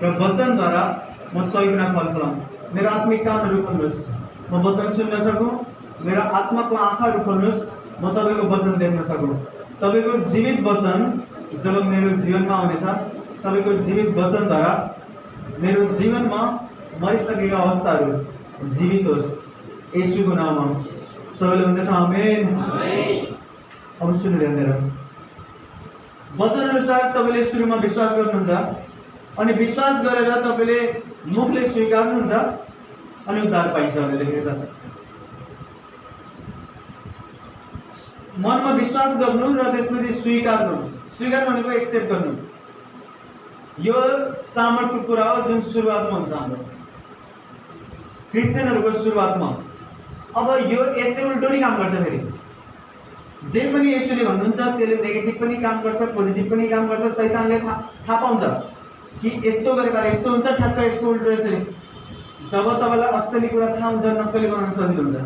र वचनद्वारा म 100 गुणा फल पाऊँ। मेरो आत्मिक कानहरू खोल्नुहोस्, म वचन सुन्न सकूँ। मेरो आत्माको आँखाहरू खोल्नुहोस्, म तपाईँको वचन देख्न सकूँ। तपाईँको जीवित वचन जब मेरो जीवनमा आउनेछ, तपाईँको जीवित वचनद्वारा मेरो जीवनमा मरिसकेका अवस्थाहरू जीवित होस्, येशूको नाममा। सबैले भन्दछ आमेन। अब सुन्नु ध्यान दिएर, वचन अनुसार तपाईँले सुरुमा विश्वास गर्नुहुन्छ, अनि विश्वास गरेर तपाईँले मुखले स्वीकार्नुहुन्छ, अनि उद्धार पाइन्छ भनेर लेखेको छ। मनमा विश्वास गर्नु र त्यसपछि स्वीकार्नु। स्वीकार भनेको एक्सेप्ट गर्नु। यो सामर्थ्यको कुरा हो जुन सुरुवातमा हुन्छ हाम्रो क्रिस्चियनहरूको सुरुवातमा। अब यो यसले उल्टो नि काम गर्छ। फेरि जे पनि यसले भन्नुहुन्छ त्यसले नेगेटिभ पनि काम गर्छ, पोजिटिभ पनि काम गर्छ। शैतानले थाहा पाउँछ कि यस्तो गरेर यस्तो हुन्छ, ठ्याक्क यसको उल्टो यसरी। जब तपाईँलाई असली कुरा थाहा हुन्छ, नक्कली बनाउन सजिलो हुन्छ।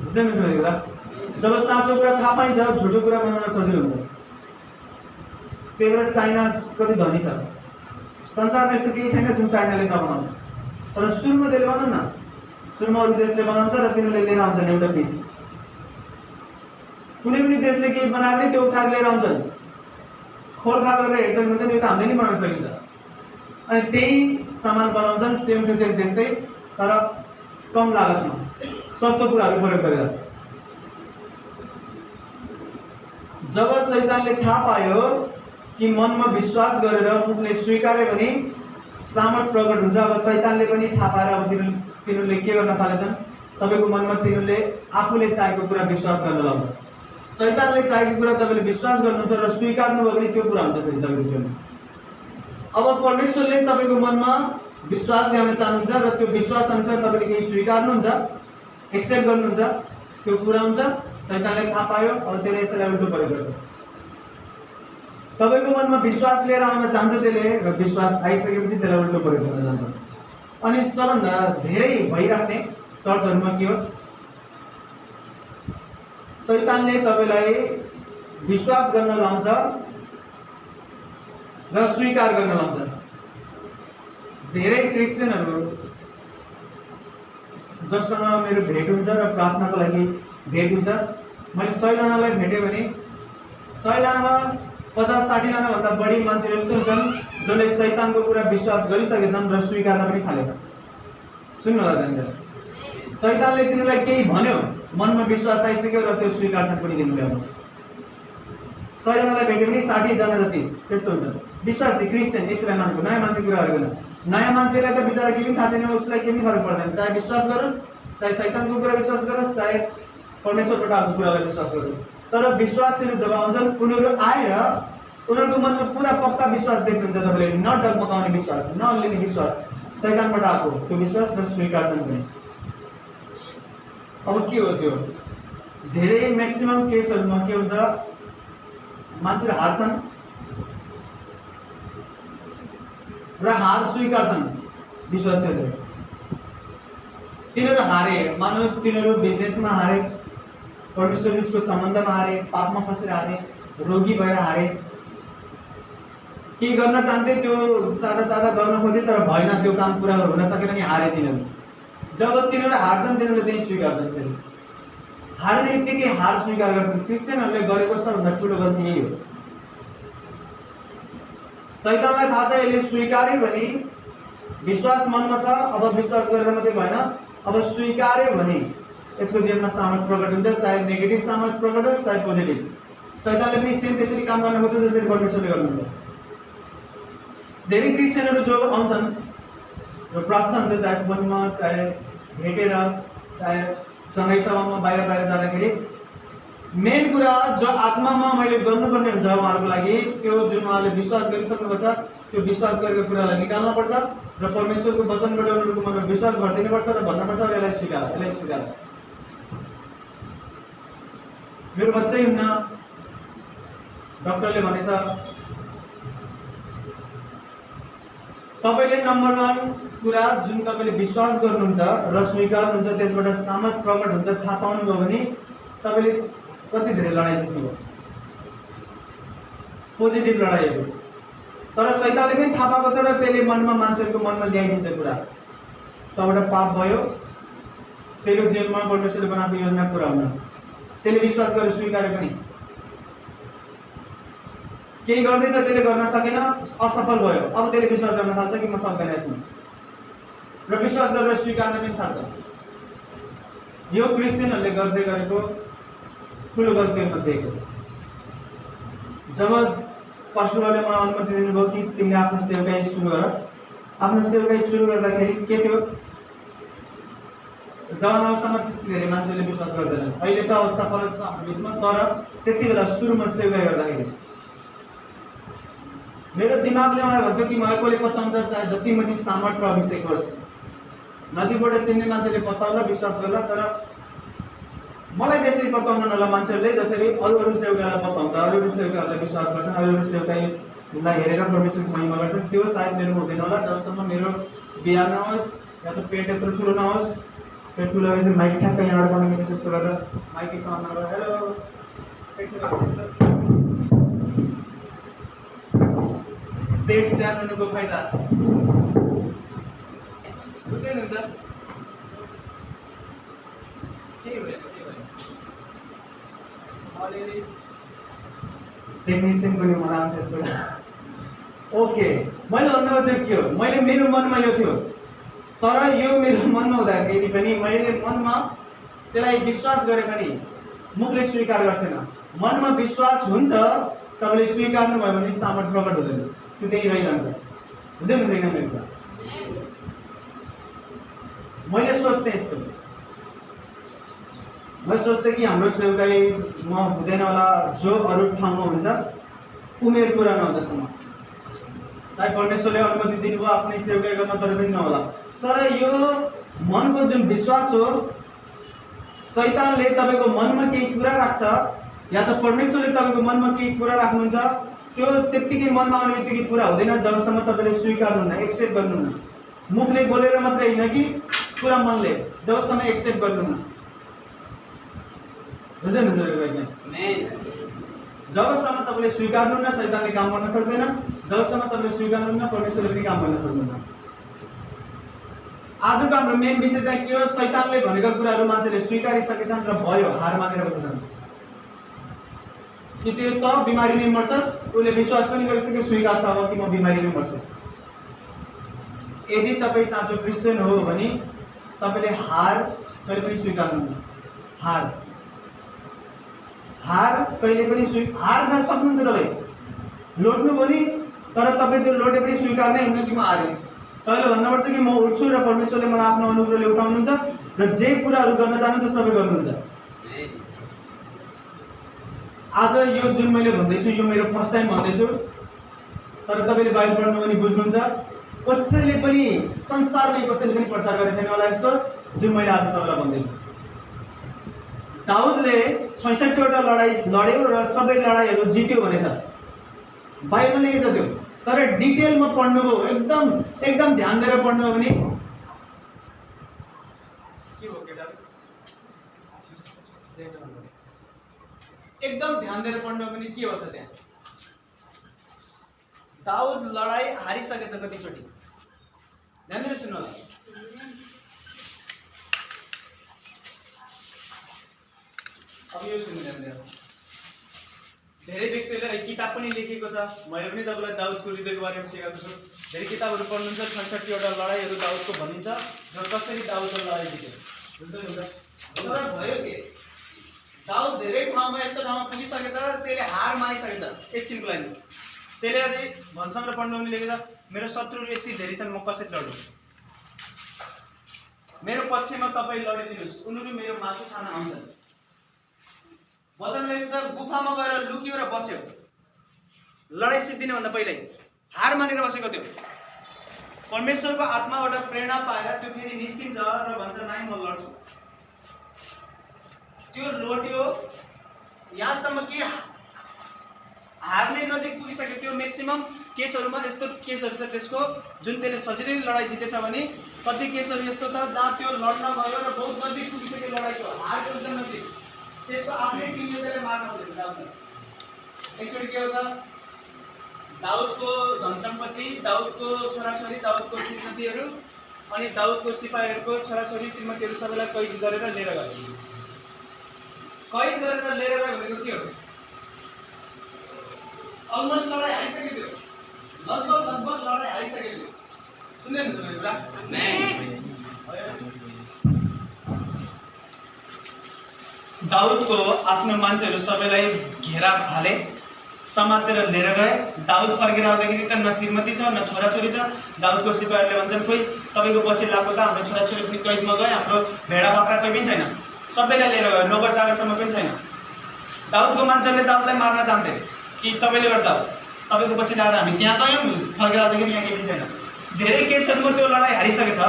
बुझ्दै हुनुहुन्छ मेरो कुरा? जब साँचो कुरा थाहा पाइन्छ, झुटो कुरा बनाउन सजिलो हुन्छ। त्यही भएर चाइना कति धनी छ। संसारमा यस्तो केही छैन जुन चाइनाले नबनाओस्। तर सुरुमा त्यसले बनाउन न, सुरुमा अरू देशले बनाउँछ र तिनीहरूले लिएर आउँछन् एउटा पिस। कुनै पनि देशले केही बनाएर नै त्यो उठाएर लिएर आउँछन्, खोलखा गरेर हेर्छन्, भन्छ नि यो त हामीले नि बनाउन सकिन्छ। अनि त्यही सामान बनाउँछन् सेम टु सेम त्यस्तै, तर कम लागतमा सस्तो कुराहरू प्रयोग गरेर। जब शैतानले थाहा पायो कि मनमा विश्वास गरेर मुखले स्वीकार्यो भने सामर्थ प्रकट हुन्छ, अब शैतानले पनि थाहा पाएर अब तिनीहरूले के गर्न थालेछन्, तपाईँको मनमा तिनीहरूले आफूले चाहेको कुरा विश्वास गर्न लाउँछ। शैतानले चाहेको कुरा तपाईँले विश्वास गर्नुहुन्छ र स्वीकार्नुभयो भने त्यो कुरा हुन्छ फेरि तपाईँको जीवनमा। अब परमेश्वरले तपाईँको मनमा विश्वास ल्याउन चाहनुहुन्छ र त्यो विश्वास अनुसार तपाईँले केही स्वीकार्नुहुन्छ, एक्सेप्ट गर्नुहुन्छ, त्यो कुरा हुन्छ। शैतानले थाहा पायो, अब त्यसले यसलाई उल्टो प्रयोग गर्छ। तपाईँको मनमा विश्वास लिएर आउन चाहन्छ त्यसले, र विश्वास आइसकेपछि त्यसलाई उल्टो प्रयोग गर्न जान्छ। अनि सबभन्दा धेरै भइराख्ने चर्चहरूमा के हो, शैतानले तपाईँलाई विश्वास गर्न लाउँछ र स्वीकार गर्न लाउँछ। धेरै क्रिस्चियनहरू जससँग मेरो भेट हुन्छ र प्रार्थनाको लागि भेट हुन्छ, मैले 100 जनालाई भेटेँ भने 100 जनामा 50-60 जनाभन्दा बढी मान्छे यस्तो हुन्छन् जसले शैतानको कुरा विश्वास गरिसकेछन् र स्वीकार्न पनि थालेका। सुन्नु होला त्यहाँनिर, शैतानले तिनीहरूलाई केही भन्यो, मनमा विश्वास आइसक्यो र त्यो स्वीकार्छन् पनि दिनुले। अब 100 जनालाई भेट्यो भने 60 जना जति त्यस्तो हुन्छ विश्वासी क्रिस्चियन, यसलाई मानेको नयाँ मान्छे कुरा गरेको। नयाँ मान्छेलाई त बिचरा केही पनि थाहा छैन, उसलाई केही पनि फरक पर्दैन। चाहे विश्वास गरोस्, चाहे शैतानको कुरा विश्वास गरोस्, चाहे परमेश्वरबाट आएको कुरालाई विश्वास गरोस्। तर विश्वासीहरू जब आउँछन्, उनीहरू आएर उनीहरूको मनमा पुरा पक्का विश्वास देख्नुहुन्छ तपाईँले, न डगमगाउने विश्वास, न अल्लिने विश्वास, शैतानबाट आएको त्यो विश्वास, र स्वीकार्छन् पनि। अब के हो त्यो, धेरै म्याक्सिमम केसहरूमा के हुन्छ, मान्छेहरू हार्छन् र हार स्वीकार्छन्। विश्वासीहरूले तिनीहरू हारे, मानव तिनीहरू बिजनेसमा हारे, परमेश्वर बिचको सम्बन्धमा हारे, पापमा फसेर हारे, रोगी भएर हारे, के गर्न चाहन्थे त्यो चाहँदा गर्न खोजे तर भएन, त्यो काम पुरा हुन सकेन नि हारे तिनीहरू। जब तिनीहरू हार्छन् तिनीहरूले त्यही स्वीकार्छन्। फेरि हार्ने बित्तिकै हार स्वीकार गर्छन्। क्रिस्चियनहरूले गरेको सबभन्दा ठुलो गल्ती यही हो। शैतानलाई थाहा छ यसले स्वीकार्यो भने विश्वास मनमा छ, अब विश्वास गरेर मात्रै भएन, अब स्वीकार्यो भने यसको जीवनमा सामर्थ प्रकट हुन्छ, चाहे नेगेटिभ सामर्थ प्रकट होस् चाहे पोजिटिभ। शैतानले पनि सेम त्यसरी काम गर्न खोज्छ जसरी परमेश्वरले गर्नुहुन्छ। धेरै क्रिस्चियनहरू जो आउँछन् र प्रार्थना हुन्छ, चाहे फोनमा, चाहे भेटेर, चाहे सँगै सभामा, बाहिर जाँदाखेरि मेन कुरा जो आत्मामा मैले गर्नुपर्ने हुन्छ उहाँहरूको लागि, त्यो जुन उहाँले विश्वास गरिसक्नुपर्छ, त्यो विश्वास गरेको कुरालाई निकाल्नुपर्छ र परमेश्वरको वचनबाट उनीहरूको मनमा विश्वास भरिदिनुपर्छ र भन्नुपर्छ यसलाई स्वीकार, यसलाई स्वीकार। मेरो बच्चै हुन्न, डक्टरले भनेछ तपाईँले नम्बर 1 कुरा जुन तपाईँले विश्वास गर्नुहुन्छ र स्वीकार्नुहुन्छ त्यसबाट सामर्थ प्रकट हुन्छ, थाहा पाउनुभयो भने तपाईँले कति धेरै लडाइँ जित्नुभयो। पोजिटिभ लडाइँहरू तर शैतानले पनि थाहा पाएको छ र त्यसले मनमा मान्छेहरूको मनमा ल्याइदिन्छ कुरा तबाट पाप भयो तेरो जीवनमा परमेश्वरले बनाएको योजना पुरा हुन त्यसले विश्वास गरेर स्वीकारे पनि केही गर्दैछ त्यसले गर्न सकेन असफल भयो अब त्यसले विश्वास गर्न थाल्छ कि म सक्दैन यसमा र विश्वास गरेर स्वीकार्न पनि थाल्छ यो क्रिस्चियनहरूले गर्दै गरेको ठुलो गल्तीमध्ये एक हो जब पास्टरले मलाई अनुमति दिनुभयो कि तिमीले आफ्नो सेवाकाई सुरु गर आफ्नो सेवाकाई सुरु गर्दाखेरि के थियो जवान अवस्थामा त्यति धेरै मान्छेले विश्वास गर्दैनन् अहिले त अवस्था फरक छ हाम्रो बिचमा तर त्यति बेला सुरुमा सेवाकाई गर्दाखेरि मेरो दिमागले मलाई भन्थ्यो कि मलाई कसले पत्ताउँछ चाहे जति मर्जी सामर्थ र अभिषेक होस् नजिकबाट चिन्ने मान्छेले पत्ताउला विश्वास गर्ला तर मलाई त्यसरी पत्ताउन नला मान्छेहरूले जसरी अरू सेवकाहरूलाई पत्ताउँछ अरू सेवकाहरूलाई विश्वास गर्छन् अरू सेवकाईलाई हेरेर परमेश्वरको महिमा गर्छन् त्यो सायद मेरो हुँदैन होला जबसम्म मेरो बिहा नहोस् या त पेट यत्रो ठुलो नहोस् पेट ठुलो भएपछि माइक ठ्याक्क यहाँबाट बनाउने जस्तो गरेर माइकै सामना गरेर हेलो पेट ठुलो पेट सानो हुनुको फाइदा बुझ्दै हुन्छ के हुँदैन टेक्निसियन पनि मलाई आउँछ यस्तो ओके मैले भन्नु चाहिँ के हो मैले मेरो मनमा यो थियो तर यो मेरो मनमा हुँदाखेरि पनि मैले मनमा त्यसलाई विश्वास गरे पनि मुखले स्वीकार गर्थेन मनमा विश्वास हुन्छ तपाईँले स्वीकार्नु भयो भने सामर्थ प्रकट हुँदैन त्यो त्यही रहिरहन्छ हुँदैन मेरो कुरा मैले सोच्थेँ यस्तो मैं सोच्थेँ कि हाम्रो सेवकाईमा हुँदैन होला जो अरू ठाउँमा हुन्छ उमेर पुरा नहुँदासम्म चाहे परमेश्वरले अनुमति दिनुभयो आफ्नै सेवकाई गर्न तर पनि नहोला तर यो मनको जुन विश्वास हो शैतानले तपाईँको मनमा केही कुरा राख्छ या त परमेश्वरले तपाईँको मनमा केही कुरा राख्नुहुन्छ त्यो त्यत्तिकै मनमा आउने बित्तिकै पुरा हुँदैन जबसम्म तपाईँले स्वीकार्नुहुन्न एक्सेप्ट गर्नुहुन्न मुखले बोलेर मात्रै होइन कि पुरा मनले जबसम्म एक्सेप्ट गर्नुहुन्न जबसम्म तपाईँले स्वीकार्नुहुन्न शैतानले काम गर्न सक्दैन जबसम्म तपाईँले स्वीकार्नुहुन्न परमेश्वरले पनि काम गर्न सक्नुहुन्न आजको हाम्रो मेन विषय चाहिँ के हो शैतानले भनेका कुराहरू मान्छेले स्वीकारिसकेछन् र भयो हार मानेर बसेछन् कि त्यो त बिमारीले मर्छस् उसले विश्वास पनि गरिसक्यो स्वीकार छ अब कि म बिमारीले मर्छु यदि तपाईँ साँचो क्रिस्चियन हो भने तपाईँले हार कहिले पनि स्वीकार्नुहुन्न हार कहिले पनि हार नसक्नुहुन्छ तपाईँ लोट्नु पनि तर तपाईँ त्यो लोटे पनि स्वीकार नै हुन्न कि म हारेँ तपाईँले भन्नुपर्छ कि म उठ्छु र परमेश्वरले मलाई आफ्नो अनुग्रहले उठाउनुहुन्छ र जे कुराहरू गर्न चाहनुहुन्छ सबै गर्नुहुन्छ आज यो जुन मैले भन्दैछु यो मेरो फर्स्ट टाइम भन्दैछु तर तपाईँले बाइबल पढ्नु पनि बुझ्नुहुन्छ कसैले पनि संसारमै कसैले पनि प्रचार गरेको छैन होला यस्तो जुन मैले आज तपाईँलाई भन्दैछु दाउदले 66 वटा लडाई लड्यो र सबै लडाईहरू जित्यो भनेछ बाइबलमा लेखेको छ त्यो तर डिटेलमा पढ्नुभयो एकदम ध्यान दिएर पढ्नुभयो भने के हो केटा एकदम ध्यान दिएर पढ्नुभयो भने के भन्छ त्यहाँ दाउद लडाई हारिसकेछ कतिचोटि ध्यान दिएर सुन्नु होला अब यो सुन्नु ध्यान दिएर धेरै व्यक्तिले किताब पनि लेखेको छ मैले पनि तपाईलाई दाउदको हृदयको बारेमा सिकाएको छु धेरै किताबहरू पढ्नुहुन्छ 66 वटा लडाईहरू दाउदको भनिन्छ र कसरी दाउदले लडाई जित्यो तर भयो के दाउद धेरै ठाउँमा यस्तो ठाउँमा पुगिसकेछ त्यसले हार मानिसकेछ एकछिनको लागि त्यसले अझै भनसँग पढ्नु पनि लेखेको छ मेरो शत्रुहरू यति धेरै छन् म कसरी लड्नु मेरो पक्षमा तपाईँ लडिदिनुहोस् उनीहरू मेरो मासु खान आउँछन् वचन लेखेको छ गुफामा गएर लुक्यो र बस्यो लडाई सिद्धिने भन्दा पहिल्यै हार मानेर बसेको थियो परमेश्वरको आत्माबाट प्रेरणा पाएर त्यो फेरि निस्किन्छ र भन्छ नाइ म लड्छु त्यो लोट्यो यहाँसम्म कि हार्ने नजिक पुगिसक्यो त्यो म्याक्सिमम केसहरूमा यस्तो केसहरू छ त्यसको जुन त्यसले सजिलै लडाई जितेछ भने कति केसहरू यस्तो छ जहाँ त्यो लड्न गयो र बहुत नजिक पुगिसक्यो लडाईको हारको एकदम नजिक त्यसको आफ्नै टिमले त्यसले मार्न हुँदैछ दाउदलाई एकचोटि के हुन्छ दाउदको धन सम्पत्ति, दाउदको छोराछोरी, दाउदको श्रीमतीहरू अनि दाउदको सिपाहीहरूको छोराछोरी श्रीमतीहरू सबैलाई कैद गरेर लिएर गयो। कैद गरेर लिएर गयो भनेको के हो? अलमोस्ट लडाइँ हारिसकेको थियो, लगभग लडाइँ हारिसकेको थियो। सुन्दैन तपाईँ कुरा? दाउदको आफ्नो मान्छेहरू सबैलाई घेरा हाले, समातेर लिएर गए। दाउद फर्केर आउँदाखेरि त न श्रीमती छ न छोराछोरी छ। दाउदको सिपाहीहरूले भन्छन् खोइ तपाईँको पछि लाग्यो त हाम्रो छोराछोरी पनि कैदमा गए, हाम्रो भेडा बाख्रा कोही पनि छैन, सबैलाई लिएर गयो, नोकर चाकरसम्म पनि छैन। दाउदको मान्छेहरूले दाउदलाई मार्न चाहन्थे कि तपाईँले गर्दा तपाईँको पछि लागेर हामी त्यहाँ गयौँ, फर्केर आउँदाखेरि यहाँ केही पनि छैन। धेरै केसहरूमा त्यो लडाइँ हारिसकेको छ,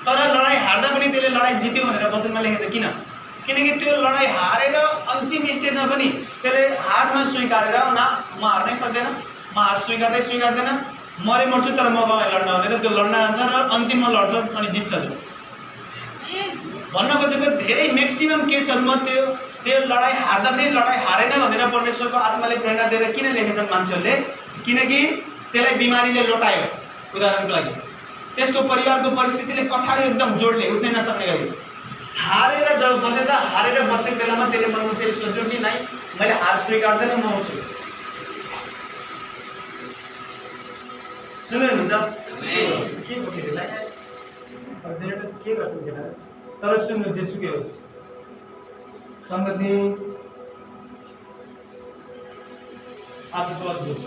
तर लडाइँ हार्दा पनि त्यसले लडाइँ जित्यो भनेर वचनमा लेखेको छ। किनकि त्यो लडाइँ हारेर अन्तिम स्टेजमा पनि त्यसले हार नस्वीकारेर न म हार्नै सक्दैन, म हार स्वीकार्दैन, मरे मर्छु तर म गाउँमा लड्न भनेर त्यो लड्न जान्छ र अन्तिममा लड्छ अनि जित्छ। जो भन्न खोजेको धेरै म्याक्सिमम केसहरूमा त्यो लडाइँ हार्दा पनि लडाइँ हारेन भनेर परमेश्वरको आत्माले प्रेरणा दिएर किन लेखेछन् मान्छेहरूले? किनकि त्यसलाई बिमारीले लोटायो। उदाहरणको लागि त्यसको परिवारको परिस्थितिले पछाडि एकदम जोडले उठ्नै नसक्ने गरी हारेर जब बसेछ, हारेर बसेको बेलामा त्यसले मनमा फेरि सोच्यो कि नै मैले हार स्वीकार्दैन, म आउँछु। सुन्नुहुन्छ के गर्छु तर सुन्नु, जेसुकै होस् सङ्गति आज त अद्भुत छ।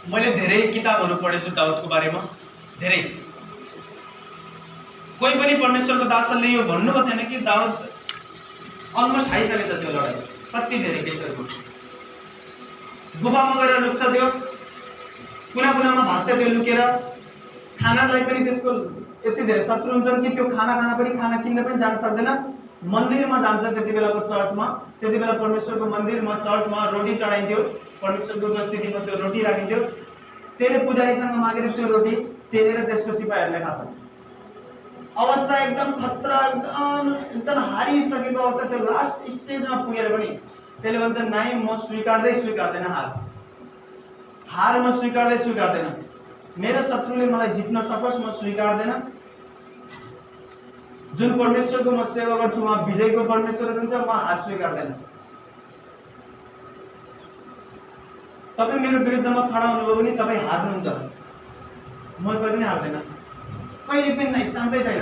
मैले धेरै किताबहरू पढेछु दाउदको बारेमा, धेरै। कोही पनि परमेश्वरको दासले यो भन्नुभएको छैन कि दाउद अलमोस्ट हारिसकेछ त्यो लडाइँ। कति धेरै केसहरूको गुफामा गएर लुक्छ, त्यो कुनामा भाग्छ, त्यो लुकेर खानालाई पनि त्यसको यति धेरै शत्रु हुन्छन् कि त्यो खाना किन्न पनि जान सक्दैन। मन्दिरमा जान्छ त्यति बेलाको चर्चमा, त्यति बेला परमेश्वरको मन्दिरमा चर्चमा रोटी चढाइन्थ्यो, परमेश्वरको उपस्थितिमा त्यो रोटी राखिन्थ्यो। त्यसले पुजारीसँग मागेर त्यो रोटी तेलेर त्यसको सिपाहीहरूले खान्छन्। अवस्था एकदम खतरा, एकदम हारिसकेको अवस्था, त्यो लास्ट स्टेजमा पुगेर पनि त्यसले भन्छ नाइ म स्वीकार्दैन हार म स्वीकार्दैन। मेरो शत्रुले मलाई जित्न सकोस्, म स्वीकार्दैन। जुन परमेश्वरको म सेवा गर्छु उहाँ विजयको परमेश्वर हुनुहुन्छ, म हार स्वीकार्दैन। तपाईँ मेरो विरुद्धमा खडा हुनुभयो भने तपाईँ हार्नुहुन्छ, म पनि हार्दैन, कहिले पनि नै, चान्सै छैन।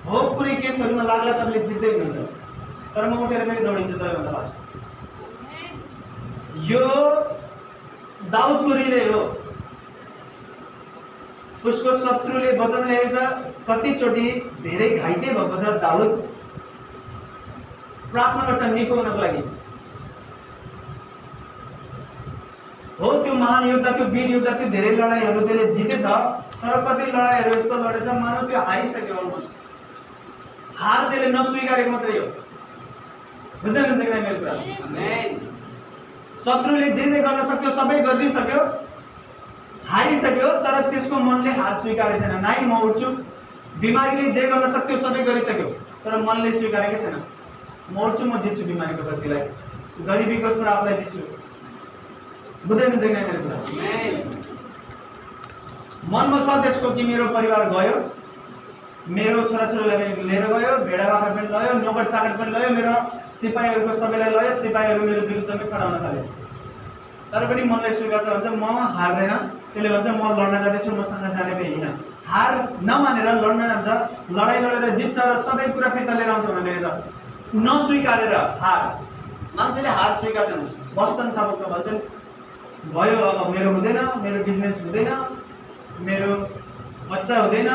हो पुरै केसहरूमा लाग्ला तपाईँले जित्दै हुनुहुन्छ, तर म उठेर फेरि दौडिन्छु तपाईँभन्दा लास्ट। यो दाउदको हृदय हो। उसको शत्रुले वचन ल्याएछ, कतिचोटि धेरै घाइते भएको छ दाउद, प्रार्थना गर्छ निको हुनको लागि। हो त्यो महान योद्धा, त्यो वीर योद्धा, त्यो धेरै लडाइँहरू त्यसले जितेछ, तर कति लडाइँहरू यस्तो लडेछ मानव त्यो हारिसक्यो अलमोस्ट। हार त्यसले नस्वीकारेको मात्रै हो। बुझ्दै हुनुहुन्छ कि मेरो कुरा? शत्रुले जे गर्न सक्यो सबै गरिदिइसक्यो, हारिसक्यो, तर त्यसको मनले हार स्वीकारेको छैन। नाइ म उठ्छु। बिमारीले जे गर्न सक्यो सबै गरिसक्यो, तर मनले स्वीकारेकै छैन। म उठ्छु, म जित्छु बिमारीको शक्तिलाई, गरिबीको श्रापलाई जित्छु। बुझ्दै हुनुहुन्छ कि मेरो कुरा? मनमा छ त्यसको कि मेरो परिवार गयो, मेरो छोराछोरीलाई पनि लिएर गयो, भेडा बाख्रा पनि लयो, नोकर चाकर पनि लयो, मेरो सिपाहीहरूको सबैलाई लयो, सिपाहीहरू मेरो विरुद्धमै खडा हुन थाले। तर पनि मनले स्वीकार छ, भन्छ म हार्दैन। त्यसले भन्छ म लड्न जाँदैछु, मसँग जाने पनि होइन। हार नमानेर लड्न जान्छ, लडाइँ लडेर जित्छ र सबै कुरा फिर्ता लिएर आउँछ भनेर लेखेछ। नस्वीकारेर हार, मान्छेले हार स्वीकार्छन्, बस्छन् थाहा भन्छन् भयो अब मेरो हुँदैन, मेरो बिजनेस हुँदैन, मेरो बच्चा हुँदैन,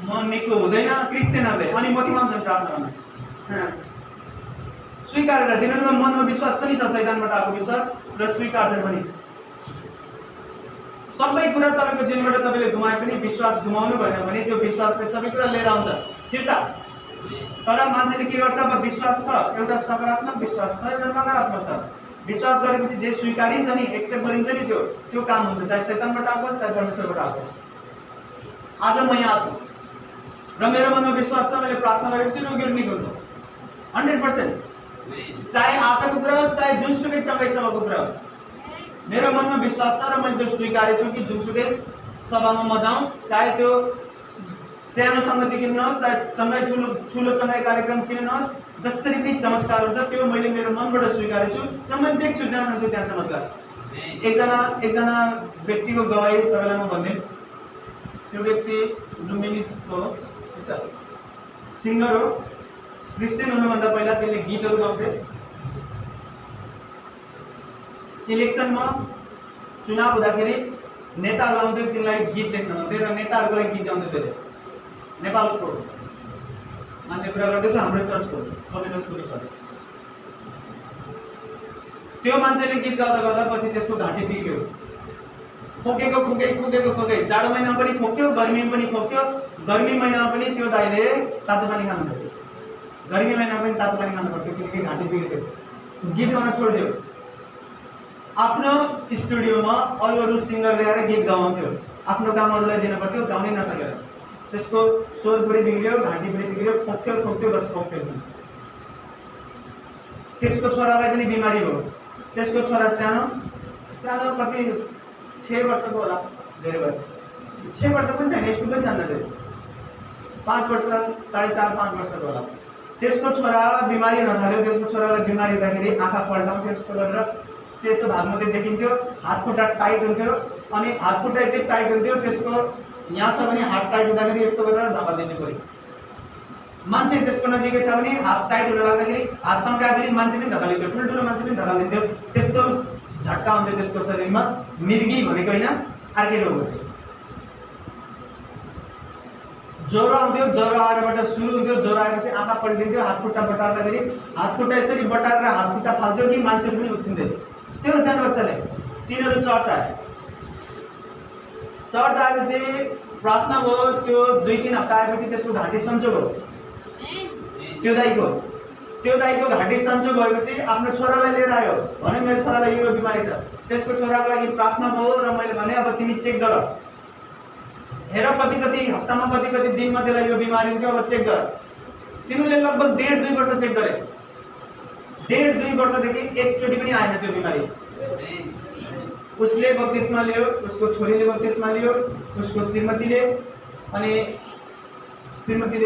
म निको हुँदैन, क्रिस्चियनहरूले अनि मती मान्छन् प्रार्थना गर्न। स्वीकारेर तिनीहरूमा मनमा विश्वास पनि छ, शैतानबाट आएको विश्वास, र स्वीकार्छन् पनि। सबै कुरा तपाईँको जीवनबाट तपाईँले गुमाए पनि विश्वास गुमाउनु भएन भने त्यो विश्वासले सबै कुरा लिएर आउँछ फिर्ता। तर मान्छेले के गर्छ, अब विश्वास छ, एउटा सकारात्मक विश्वास छ, एउटा नकारात्मक छ। विश्वास गरेपछि जे स्वीकारिन्छ नि, एक्सेप्ट गरिन्छ नि, त्यो काम हुन्छ, चाहे शैतानबाट आओस् चाहे परमेश्वरबाट आओस्। आज म यहाँ छु र मेरो मनमा विश्वास छ, मैले प्रार्थना गरेपछि रोगीहरू निको हुन्छ 100%। चाहे आजको कुरा होस् चाहे जुनसुकै चङ्गाइसम्मको कुरा होस्, मेरो मनमा विश्वास छ र मैले त्यो स्वीकारेको छु कि जुनसुकै सभामा म जाउँ, चाहे त्यो सानो सङ्गति किन नहोस्, चाहे चङ्गाई ठुलो चङ्गाई कार्यक्रम किन नहोस्, जसरी पनि चमत्कार हुन्छ त्यो मैले मेरो मनबाट स्वीकारेको छु र मैले देख्छु जहाँ जान्छु त्यहाँ चमत्कार। एकजना व्यक्तिको गवाही तपाईँलाई म भनिदिएँ। त्यो व्यक्ति लुम्बिनीको सिङ्गर हो। क्रिस्चियन हुनुभन्दा पहिला त्यसले गीतहरू गाउँथे। इलेक्सनमा चुनाव हुँदाखेरि नेताहरू आउँथे, तिनलाई गीत लेख्न भन्थे र नेताहरूको लागि गीत गाउँदै थियो। नेपालको मान्छे कुरा गर्दैछ, हाम्रो चर्चको कम्युनिस्टको चर्च। त्यो मान्छेले गीत गाउँदा गाउँदा पछि त्यसको घाँटी बिग्रियो। खोकेको जाडो महिनामा पनि खोक्थ्यो, गर्मीमा पनि खोक्थ्यो। गर्मी महिनामा पनि त्यो दाइले तातो पानी खानु पर्थ्यो, गर्मी महिनामा पनि तातो पानी खानु पर्थ्यो, किनकि घाँटी बिग्रियो। गीत गाउन छोडिदियो। आफ्नो स्टुडियोमा अरू सिङ्गर ल्याएर गीत गाउँथ्यो। आफ्नो काम अरूलाई दिनु पर्थ्यो, गाउनै नसकेर त्यसको स्वर पनि बिग्रियो, घाँटी पनि बिग्रियो, खोक्थ्यो बस खोक्थ्यो। त्यसको छोरालाई पनि बिमारी भयो। त्यसको छोरा सानो कति 6 वर्षको होला, धेरै भयो। 6 वर्ष पनि छैन, स्कुल पनि जान्न थियो। 5 वर्ष 4.5-5 वर्षको होला। त्यसको छोरा बिमारी नथाल्यो। त्यसको छोरालाई बिमारी हुँदाखेरि आँखा पल्टाउँथ्यो, यस्तो गरेर सेतो भाग मात्रै देखिन्थ्यो, हात खुट्टा टाइट हुन्थ्यो। अनि हात खुट्टा यति टाइट हुन्थ्यो, त्यसको यहाँ छ भने हात टाइट हुँदाखेरि यस्तो गरेर धपालिदिन्थ्यो पऱ्यो। मान्छे त्यसको नजिकै छ भने हात टाइट हुन लाग्दाखेरि हात तन्काए पनि मान्छे पनि धपालिन्थ्यो, ठुल्ठुलो मान्छे पनि धपालिन्थ्यो। त्यस्तो झट्का हुन्थ्यो त्यसको शरीरमा। मिर्गी भनेको होइन, अर्कै रोग हो। ज्वरो आउँथ्यो, ज्वरो आएरबाट सुरु हुन्थ्यो, ज्वरो आएपछि आँखा पल्टिन्थ्यो, हात खुट्टा बटार्दाखेरि हात खुट्टा यसरी बटारेर हात खुट्टा फाल्थ्यो कि मान्छेहरू पनि उत्तिन्थ्यो। त्यो सानो बच्चाले तिनीहरू चर्च आयो। चर्च आएपछि प्रार्थना भयो। त्यो 2-3 हप्ता आएपछि त्यसको घाँटी सन्चो भयो। त्यो दाइको घाँटी सन्चो भएपछि आफ्नो छोरालाई लिएर आयो, भने मेरो छोरालाई यो बिमारी छ। त्यसको छोराको लागि प्रार्थना भयो र मैले भने अब तिमी चेक गर, हेर कति हप्तामा कति दिनमा त्यसलाई यो बिमारी हुन्थ्यो, अब चेक गर। तिनीहरूले लगभग 1.5-2 वर्ष चेक गरे। 1.5-2 वर्षदेखि एकचोटि पनि आएन त्यो बिमारी। उसले बत्तिसमा लियो, उसको छोरीले बत्तिसमा लियो, उसको श्रीमतीले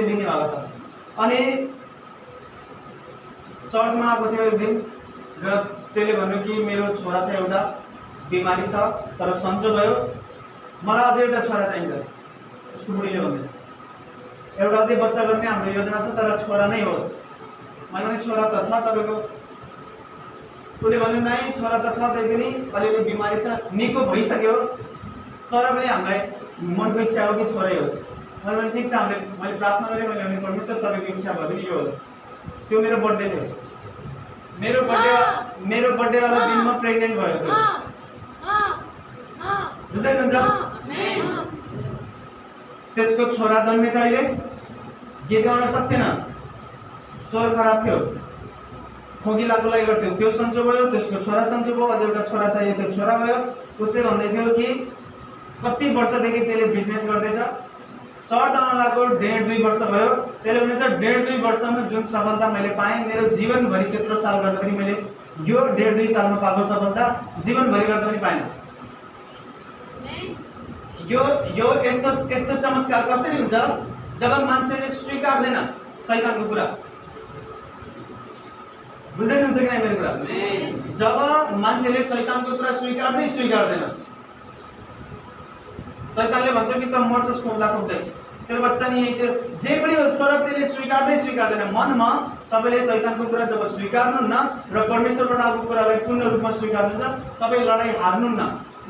लिने भएको छ। अनि चर्चमा आएको थियो एक दिन र त्यसले भन्यो कि मेरो छोरा चाहिँ एउटा बिमारी छ तर सन्चो भयो, मलाई अझै एउटा छोरा चाहिन्छ। उसको बुढीले भन्दैछ एउटा अझै बच्चा गर्ने हाम्रो योजना छ तर छोरा नै होस्। मैले भने छोरा त छ तपाईँको? उसले भन्यो नाइ छोरा त छ, त्यही पनि अलिअलि बिमारी छ, निको भइसक्यो तर पनि हामीलाई मनको इच्छा हो कि छोरै होस्। मैले भने ठिक छ, मैले प्रार्थना गरेँ। मैले भने परमेश्वर तपाईँको इच्छा भयो भने यो होस्। त्यो मेरो बर्थडे थियो। मेरो बर्थडेवाला दिनमा प्रेग्नेन्ट भयो त्यो। बुझ्दै हुनुहुन्छ? त्यसको छोरा जन्मेछ। अहिले गीत गाउन सक्थेन, स्वर खराब थियो, खोकी लाग्नुलाई गर्थ्यो। त्यो सन्चो भयो, त्यसको छोरा सन्चो भयो, अझ एउटा छोरा चाहियो, त्यो छोरा भयो। उसले भन्दै थियो कि कति वर्षदेखि त्यसले बिजनेस गर्दैछ, चर्च आउन लागेको 1.5-2 वर्ष भयो। त्यसले भनेछ 1.5-2 वर्षमा जुन सफलता मैले पाएँ, मेरो जीवनभरि त्यत्रो साल गर्दा पनि मैले यो 1.5-2 सालमा पाएको सफलता जीवनभरि गर्दा पनि पाएन। यो यस्तो चमत्कार कसरी हुन्छ जब मान्छेले स्वीकार्दैन शैतानको कुरा। बुझ्दै हुनुहुन्छ कि नै मेरो कुरा? जब मान्छेले शैतानको कुरा स्वीकार्दैन, शैतानले भन्छ कि त मर्छस् खोज्दै, तेरो बच्चा नि यही, जे पनि होस्, तर त्यसले स्वीकार्दैन। मनमा तपाईँले शैतानको कुरा जब स्वीकार्नुहुन्न र परमेश्वरबाट आएको कुरालाई पूर्ण रूपमा स्वीकार्नुहुन्छ, तपाईँ लडाइँ हार्नुहुन्न।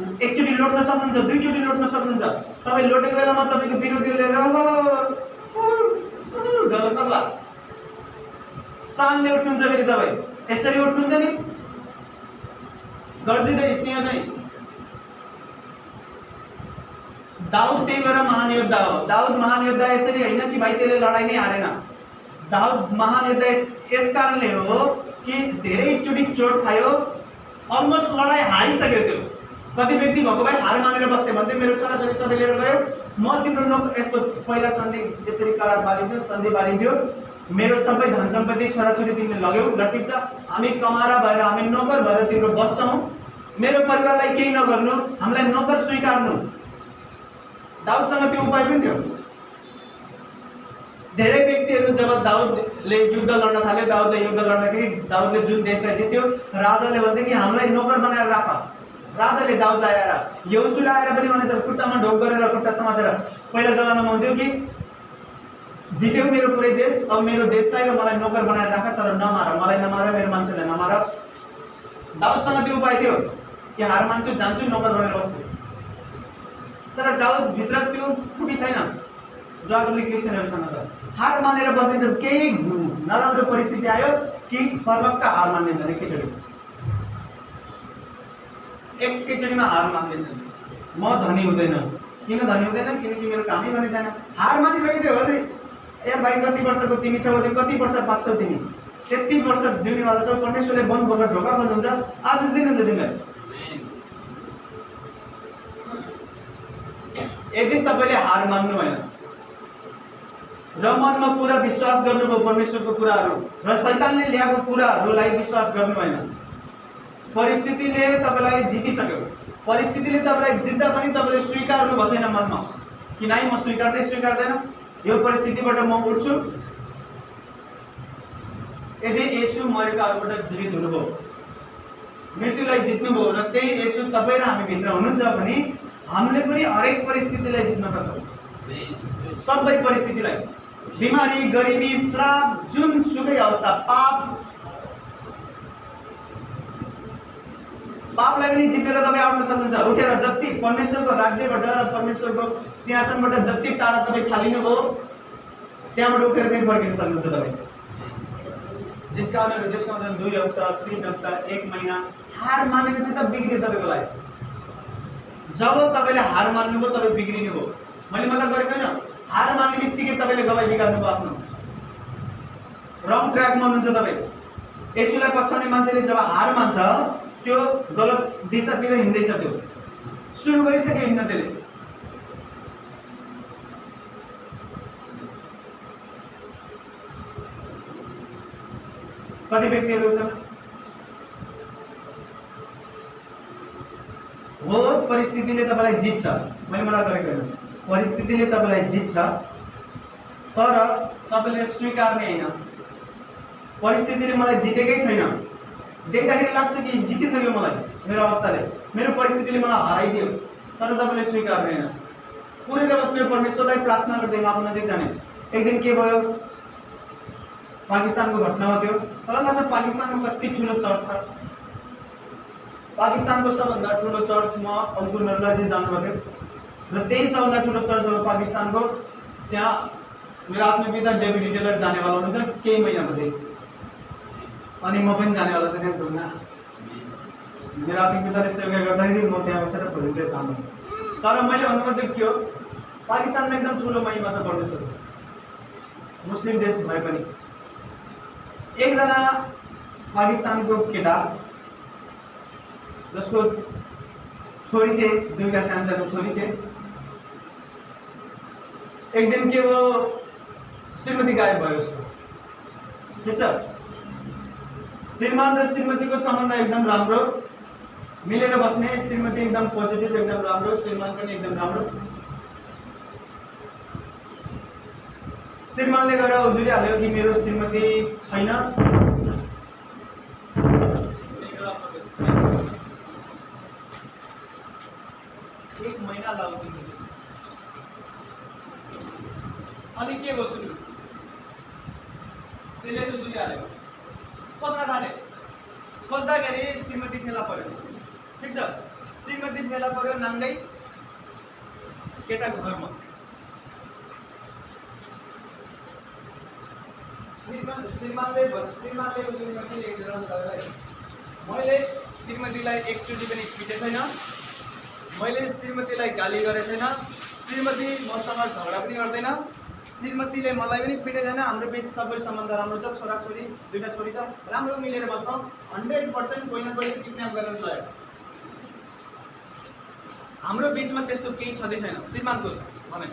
एकचोटि लड्न सक्नुहुन्छ, 2चोटि लड्न सक्नुहुन्छ। तपाईँ लडेको बेलामा तपाईँको विरोधीहरूले गर्न सक्ला। सालले उठ्नुहुन्छ, फेरि तपाईँ यसरी उठ्नुहुन्छ नि, गर्जिँदै सिंह चाहिँ। दाउद त्यही भएर महान योद्धा हो। दाउद महान योद्धा यसरी होइन कि भाइ त्यसले लडाइँ नै हारेन। दाउद महान योद्धा यस कारणले हो कि धेरैचोटि चोट खायो, अलमोस्ट लडाइँ हारिसक्यो। त्यो कति व्यक्ति भएको भए हार मानेर बस्थे, भन्थे मेरो छोराछोरी सबै लिएर गयो, म तिम्रो यस्तो पहिला सन्धि यसरी करार बालिन्थ्यो, सन्धि बालिन्थ्यो, मेरो सबै धन सम्पत्ति छोराछोरी तिमीले लग्यौ ल ठिक छ, हामी कमारा भएर हामी नोकर भएर तिम्रो बस्छौँ, मेरो परिवारलाई केही नगर्नु, हामीलाई नोकर स्वीकार्नु। दाउदसँग त्यो उपाय पनि थियो। धेरै व्यक्तिहरू जब दाउदले युद्ध लड्न थाल्यो, दाउदले युद्ध लड्दाखेरि दाउदले जुन देशलाई जित्यो, राजाले भन्थे कि हामीलाई नोकर बनाएर राख। राजाले दाउद आएर यहोसुले आएर पनि भनेछ खुट्टामा ढोक गरेर खुट्टा समातेर, पहिला जमानामा हुन्थ्यो कि जित्यो मेरो पुरै देश, अब मेरो देशलाई र मलाई नोकर बनाएर राख, तर नमार, मलाई नमार, मेरो मान्छेलाई नमार। दाउदसँग त्यो उपाय थियो कि हार मान्छु, जान्छु, नोकर बनेर बस्छु। तर दाउद भित्र त्यो खुबी छैन जो आजभोलि क्रिस्चियनहरूसँग छ। हार मानेर बस्दिन्छ, केही नराम्रो परिस्थिति आयो कि सर्वक्क हार मानिदिन्छन्, एकैचोटिमा हार मानिदिन्छन्। म धनी हुँदैन, किन धनी हुँदैन? किनकि मेरो कामै गर्ने छैन। हार मानिसकेको अझै यार भाइ कति वर्षको तिमी छौ, अझै कति वर्ष बाँच्छौ तिमी, त्यति वर्ष जिउनेवाला छौ, परमेश्वरले बन्द गरेर ढोका खोल्नुहुन्छ, आशिष दिनुहुन्छ तिमीलाई। यदि तपाईँले हार मान्नु भएन र मनमा पुरा विश्वास गर्नुभयो परमेश्वरको कुराहरू र शैतानले ल्याएको कुराहरूलाई विश्वास गर्नु भएन, परिस्थितिले तपाईँलाई जितिसक्यो। परिस्थितिले तपाईँलाई जित्दा पनि तपाईँले स्वीकार्नु भएको छैन मनमा कि नाइ म स्वीकार्दैन, यो परिस्थितिबाट म उठ्छु। यदि येशू मरेकाहरूबाट जीवित हुनुभयो, मृत्युलाई जित्नुभयो र त्यही येशू तपाईँ र हामी भित्र हुनुहुन्छ भने हामीले पनि हरेक परिस्थितिलाई जित्न सक्छौँ। सबै परिस्थितिलाई, बिमारी, गरिबी, श्राप, जुन सुकै अवस्था, पापलाई पनि जितेर तपाईँ आउन सक्नुहुन्छ। उठेर जति परमेश्वरको राज्यबाट र परमेश्वरको सिंहासनबाट जति टाढा तपाईँ फालिनुभयो त्यहाँबाट उठेर फेरि फर्किन सक्नुहुन्छ तपाईँ। जसका कारण 2 हप्ता, 3 हप्ता, 1 महिना हार मानेपछि त बिग्रियो तपाईँको लाइफ। जब तपाईँले हार मान्नुभयो तपाईँ बिग्रिनुभयो। मैले मजाक गरेको होइन, हार मान्ने बित्तिकै तपाईँले गवाई बिगार्नुभयो आफ्नो, रङ ट्र्याकमा हुनुहुन्छ तपाईँ। येशूलाई पछ्याउने मान्छेले जब हार मान्छ त्यो गलत दिशातिर हिँड्दैछ, त्यो सुरु गरिसक्यो हिँड्न त्यसले। कति व्यक्तिहरू छन् हो परिस्थितिले तपाईँलाई जित्छ, मैले मजाक गरेको होइन, परिस्थितिले तपाईँलाई जित्छ, तर तपाईँले स्वीकार्ने होइन। परिस्थितिले मलाई जितेकै छैन, देख्दाखेरि लाग्छ कि जितिसक्यो मलाई, मेरो अवस्थाले, मेरो परिस्थितिले मलाई हराइदियो, तर तपाईँले स्वीकार्ने होइन। कुरेर बस्ने परमेश्वरलाई प्रार्थना गर्दै आफ्नो नजिक जाने। एक दिन के भयो, पाकिस्तानको घटना हो त्यो। तपाईँलाई थाहा छ पाकिस्तानमा कति ठुलो चर्च छ? पाकिस्तानको सबभन्दा ठुलो चर्चमा अङ्कुर नरुलाजी जानुभएको थियो र त्यही सबभन्दा ठुलो चर्च हो पाकिस्तानको। त्यहाँ मेरो आत्मपिता डेभिड हिटेलर जानेवाला हुनुहुन्छ केही महिनापछि, अनि म पनि जानेवाला छु त्यहाँ घुम्न। मेरो आत्मपिताले सेवा गर्दाखेरि म त्यहाँ बसेर भोलिन्टियर काम गर्छु। तर मैले अनुभव चाहिँ के हो, पाकिस्तानमा एकदम ठुलो महिमा छ परमेश्वरको, मुस्लिम देश भए पनि। एकजना पाकिस्तानको केटा जसको छोरी थिए, 2 सानो छोरी थिए। एक दिन के वो श्रीमती गायब भयो उसको, ठिक छ। श्रीमान र श्रीमतीको सम्बन्ध एकदम राम्रो, मिलेर बस्ने, श्रीमती एकदम पोजिटिभ, एकदम राम्रो, श्रीमान पनि एकदम राम्रो। श्रीमानले गएर उजुरी हाल्यो कि मेरो श्रीमती छैन, 1 महिना लाग्यो। अनि के गर्छु त्यसले उजुरी हाल्यो, खोज्न थाले। खोज्दाखेरि श्रीमती फेला पर्यो, ठिक छ। श्रीमती फेला पर्यो नाङ्गै केटाको घरमा। श्रीमानले उजुरीमा के लेखेर मैले श्रीमतीलाई एकचोटि पनि पिटे छैन, मैले श्रीमतीलाई गाली गरे छैन, श्रीमती मसँग झगडा पनि गर्दैन, श्रीमतीले मलाई पनि पिटे छैन। हाम्रो बिच सबै सम्बन्ध राम्रो छ, छोराछोरी 2टा छोरी छ, राम्रो मिलेर बस्छौँ। 100% कोही न कोही किडन्याप गरेर लग्यो। हाम्रो बिचमा त्यस्तो केही छँदै छैन, श्रीमानको भने।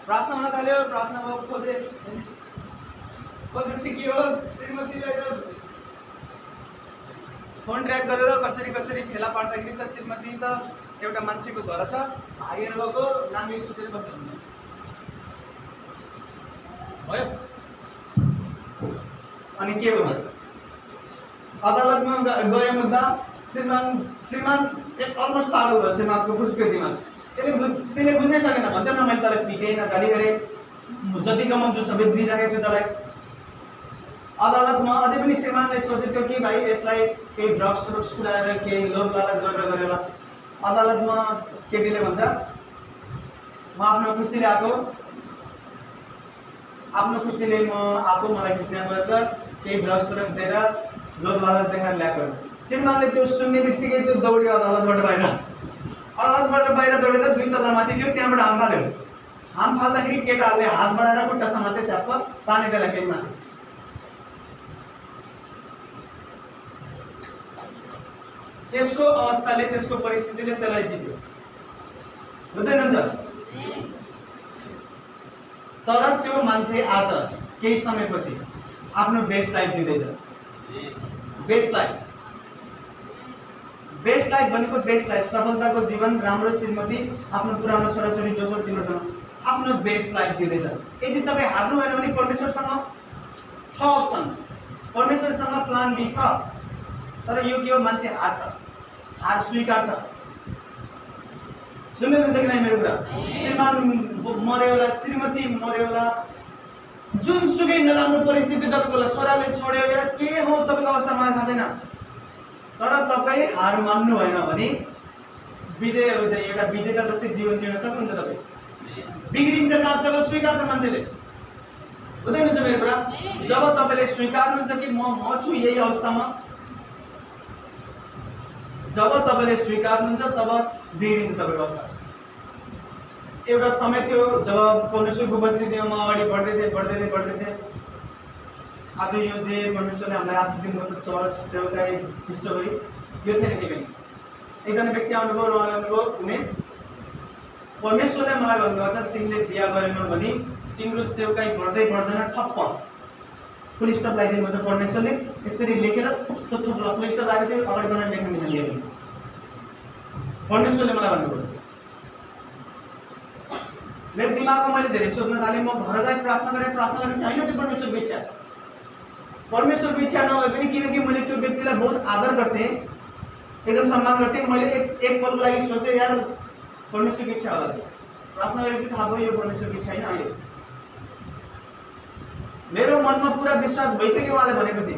प्रार्थना हुन थाल्यो, प्रार्थना भयो, खोजे सिकियो। श्रीमतीलाई त फोन ट्र्याक गरेर कसरी कसरी फेला पार्दाखेरि त श्रीमती त एउटा मान्छेको घर छ, भागेर गएको, नाङ्गै सुतेर बस्नुहुन्छ भयो। अनि के भयो, अदालतमा गयो मुद्दा। श्रीमान अलमोस्ट पागल भयो श्रीमानको खुसको दिमाग। त्यसले बुझ्नै सकेन। भन्छ न मैले तँलाई पिटेन, गाली गरेँ, जति कमाउँछु सबै दिइराखेको छु तँलाई। अदालतमा अझै पनि श्रीमानले सोचेको कि भाइ यसलाई केही ड्रग्स कुराएर केही लोभ लालच गरेर अदालतमा केटीले भन्छ म आफ्नो खुसीले आएको, मलाई किडन्याप गरेर केही ड्रग्स दिएर लोभ लालच देखाएर ल्याएको। श्रीमानले त्यो सुन्ने बित्तिकै त्यो दौड्यो अदालतबाट बाहिर। अदालतबाट बाहिर दौडेर 2 तला माथि थियो, त्यहाँबाट हाम फाल्यो। हाम फाल्दाखेरि केटाहरूले हात बढाएर खुट्टा समाते च्याप्प तानेर ल्याके माथि। त्यसको अवस्थाले, त्यसको परिस्थितिले त्यसलाई जित्यो, बुझ्दैन सर? तर त्यो मान्छे आज केही समयपछि आफ्नो बेस्ट लाइफ जिउँदैछ। बेस्ट लाइफ भनेको बेस्ट लाइफ, सफलताको जीवन, राम्रो श्रीमती, आफ्नो पुरानो छोराछोरी जो तिनीहरूसँग आफ्नो बेस्ट लाइफ जिउँदैछ। यदि तपाईँ हार्नु भएन भने परमेश्वरसँग छ अप्सन, परमेश्वरसँग प्लान बी छ। तर यो के हो, मान्छे हार्छ, हार स्वीकार्छ। सुन्दै हुनुहुन्छ कि नै मेरो कुरा? श्रीमान मर्यो होला, श्रीमती मर्यो होला, जुनसुकै नराम्रो परिस्थिति तपाईँको छोराले छोड्यो या के हो तपाईँको अवस्था मलाई थाहा छैन, तर तपाईँ हार मान्नु भएन भने विजयहरू चाहिँ एउटा विजेता जस्तै जीवन जिउन सक्नुहुन्छ। तपाईँ बिग्रिन्छ कहाँ, जब स्वीकार्छ मान्छेले। बुझ्दै हुनुहुन्छ मेरो कुरा? जब तपाईँले स्वीकार्नुहुन्छ कि म छु यही अवस्थामा, जब तपाईँले स्वीकार्नुहुन्छ तब बिग्रिन्छ तपाईँको अवस्था। एउटा समय थियो जब परमेश्वरको उपस्थितिमा म अगाडि बढ्दै थिएँ। आज यो जे परमेश्वरले हामीलाई आशिष दिनुभएको छ, चर्च, सेवकाई, विश्वभरि, यो थिएन के पनि। एकजना व्यक्ति आउनुभयो र उहाँले भन्नुभयो, उमेश, परमेश्वरले मलाई भन्नुभएको छ तिमीले बिहा गरेनौ भने तिम्रो सेवकाई बढ्दैन, ठप्प फुल स्टप लगाइदिनु छ परमेश्वरले। यसरी लेखेर कस्तो थप फुल स्टप लगाएर चाहिँ अगाडि बढाएर लेख्न मिल्दैन। परमेश्वरले मलाई भन्नुभयो। मेरो दिमागमा मैले धेरै सोच्न थालेँ। म घर गएर प्रार्थना गरेँ छैन त्यो परमेश्वरको इच्छा। परमेश्वरको इच्छा नभए पनि, किनकि मैले त्यो व्यक्तिलाई बहुत आदर गर्थेँ, एकदम सम्मान गर्थेँ, मैले एक पलको लागि सोचेँ यार परमेश्वरको इच्छा होला। प्रार्थना गरेपछि थाहा भयो यो परमेश्वरको इच्छा होइन। अहिले मेरो मनमा पुरा विश्वास भइसक्यो उहाँले भनेपछि।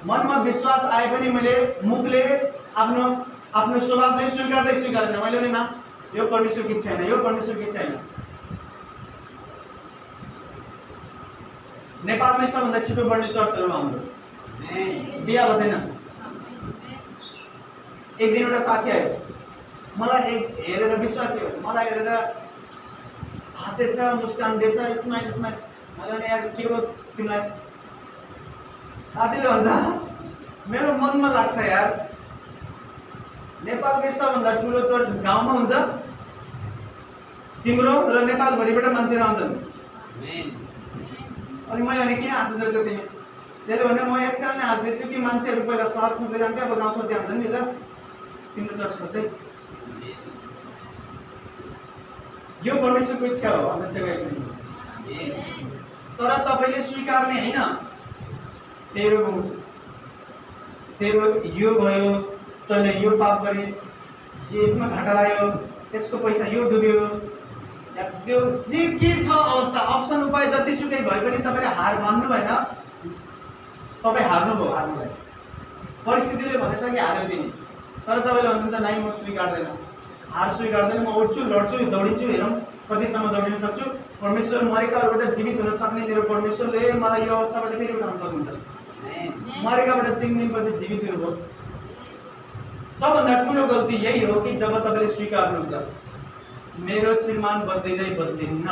मनमा विश्वास आए पनि मैले मुखले आफ्नो स्वभावले स्वीकार्दैन। मैले भने ना, यो परमेश्वरको इच्छा होइन, यो परमेश्वरको इच्छा होइन। नेपालमै सबभन्दा छिटो बढ्ने चर्चहरू हाम्रो बिहा भएको छैन। एक दिन एउटा साथी आयो, मलाई हेरेर विश्वास हो, मलाई हेरेर हाँसेछ, मुस्कान दिएछ, स्माइल। मैले भने यार के हो तिमीलाई? साथीले भन्छ मेरो मनमा लाग्छ यार, नेपालकै सबभन्दा ठुलो चर्च गाउँमा हुन्छ, तिम्रो र नेपालभरिबाट मान्छेहरू आउँछन्। अनि मैले भने किन हाँसेछौ त तिमी? त्यसले भने म यस कारणले हाँस्दैछु कि मान्छेहरू पहिला सहर खोज्दै जान्थे, अब गाउँ खोज्दै आउँछन् नि त, तिम्रो चर्च खोज्दै। यो परमेश्वरको इच्छा हो हाम्रो सेवाको। तर तपाईँले स्वीकार्ने होइन, तेरो यो भयो, तैँले यो पाप गरिस्, यसमा घाटा लाग्यो, त्यसको पैसा यो डुब्यो, या त्यो जे के छ अवस्था, अप्सन उपाय जतिसुकै भए पनि तपाईँले हार मान्नु भएन। तपाईँ हार्नुभयो। परिस्थितिले भनेछ कि हार्यो दिने, तर तपाईँले भन्नुहुन्छ नाइ म स्वीकार्दैन, हार स्वीकार्दैन, म उठ्छु, लड्छु, दौडिन्छु, हेरौँ कतिसम्म दौडिन सक्छु। परमेश्वर मरेकाहरूबाट जीवित हुन सक्ने मेरो परमेश्वरले मलाई यो अवस्थाबाट फेरि उठाउन सक्नुहुन्छ। मरेकाबाट 3 दिनपछि जीवित हुनुभयो। सबभन्दा ठुलो गल्ती यही हो कि जब तपाईँले स्वीकार्नुहुन्छ मेरो श्रीमान बद्लिन्न।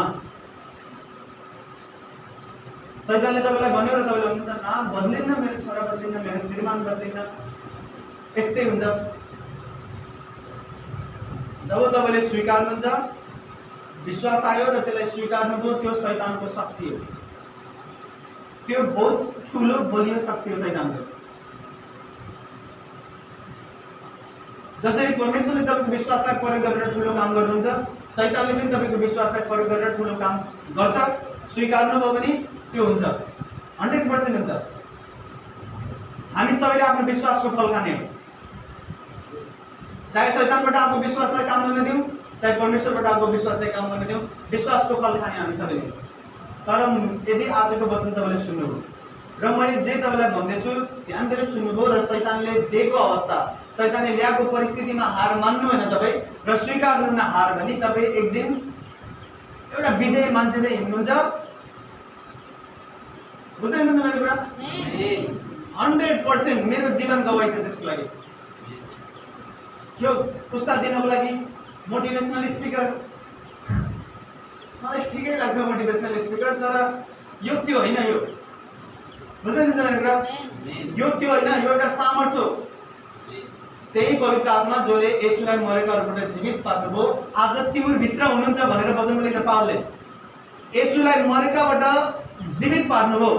शैतानले तपाईँलाई भन्यो र तपाईँले भन्नुहुन्छ ना बद्लिन्न, मेरो छोरा बद्लिन्न, मेरो श्रीमान बद्लिन्न। यस्तै हुन्छ। जब तपाईँले स्वीकार्नुहुन्छ विश्वास आयो र त्यसलाई स्वीकार्नुभयो, त्यो शैतानको शक्ति हो। त्यो बहुत ठुलो बलियो शक्ति हो शैतानको। जसरी परमेश्वरले तपाईको विश्वासलाई प्रयोग गरेर ठुलो काम गर्नुहुन्छ, शैतानले पनि तपाईको विश्वासलाई प्रयोग गरेर ठुलो काम गर्छ। स्वीकार्नुभयो भने त्यो हुन्छ, 100% हुन्छ। हामी सबैले आफ्नो विश्वासको फल खाने हो। चाहे शैतानबाट आएको विश्वासलाई काम गर्न दिउँ, चाहे परमेश्वरबाट आएको विश्वासलाई काम गर्न दिउँ, विश्वासको फल खाने हामी सबैले। तर यदि आजको वचन तपाईँले सुन्नुभयो र मैले जे तपाईँलाई भन्दैछु ध्यान दिएर सुन्नुभयो र शैतानले दिएको अवस्था, शैतानले ल्याएको परिस्थितिमा हार मान्नु होइन तपाईँ र स्वीकार्नु न हार भने तपाईँ एक दिन एउटा विजयी मान्छे चाहिँ हिँड्नुहुन्छ। बुझ्दै हुनुहुन्छ मेरो कुरा? 100% मेरो जीवन गवाई छ त्यसको लागि। यो उत्साह दिनको लागि मोटिभेसनल स्पिकर मलाई ठिकै लाग्छ, मोटिभेसनल स्पिकर, तर यो त्यो होइन। यो बुझ्दै हुनुहुन्छ मेरो कुरा? यो त्यो होइन, यो एउटा सामर्थ्य हो। त्यही पवित्र आत्मा जसले येशूलाई मरेकाहरूबाट जीवित पार्नुभयो आज तिम्रो भित्र हुनुहुन्छ भनेर वचनमा लेख्छ पावलले। येशूलाई मरेकाबाट जीवित पार्नुभयो,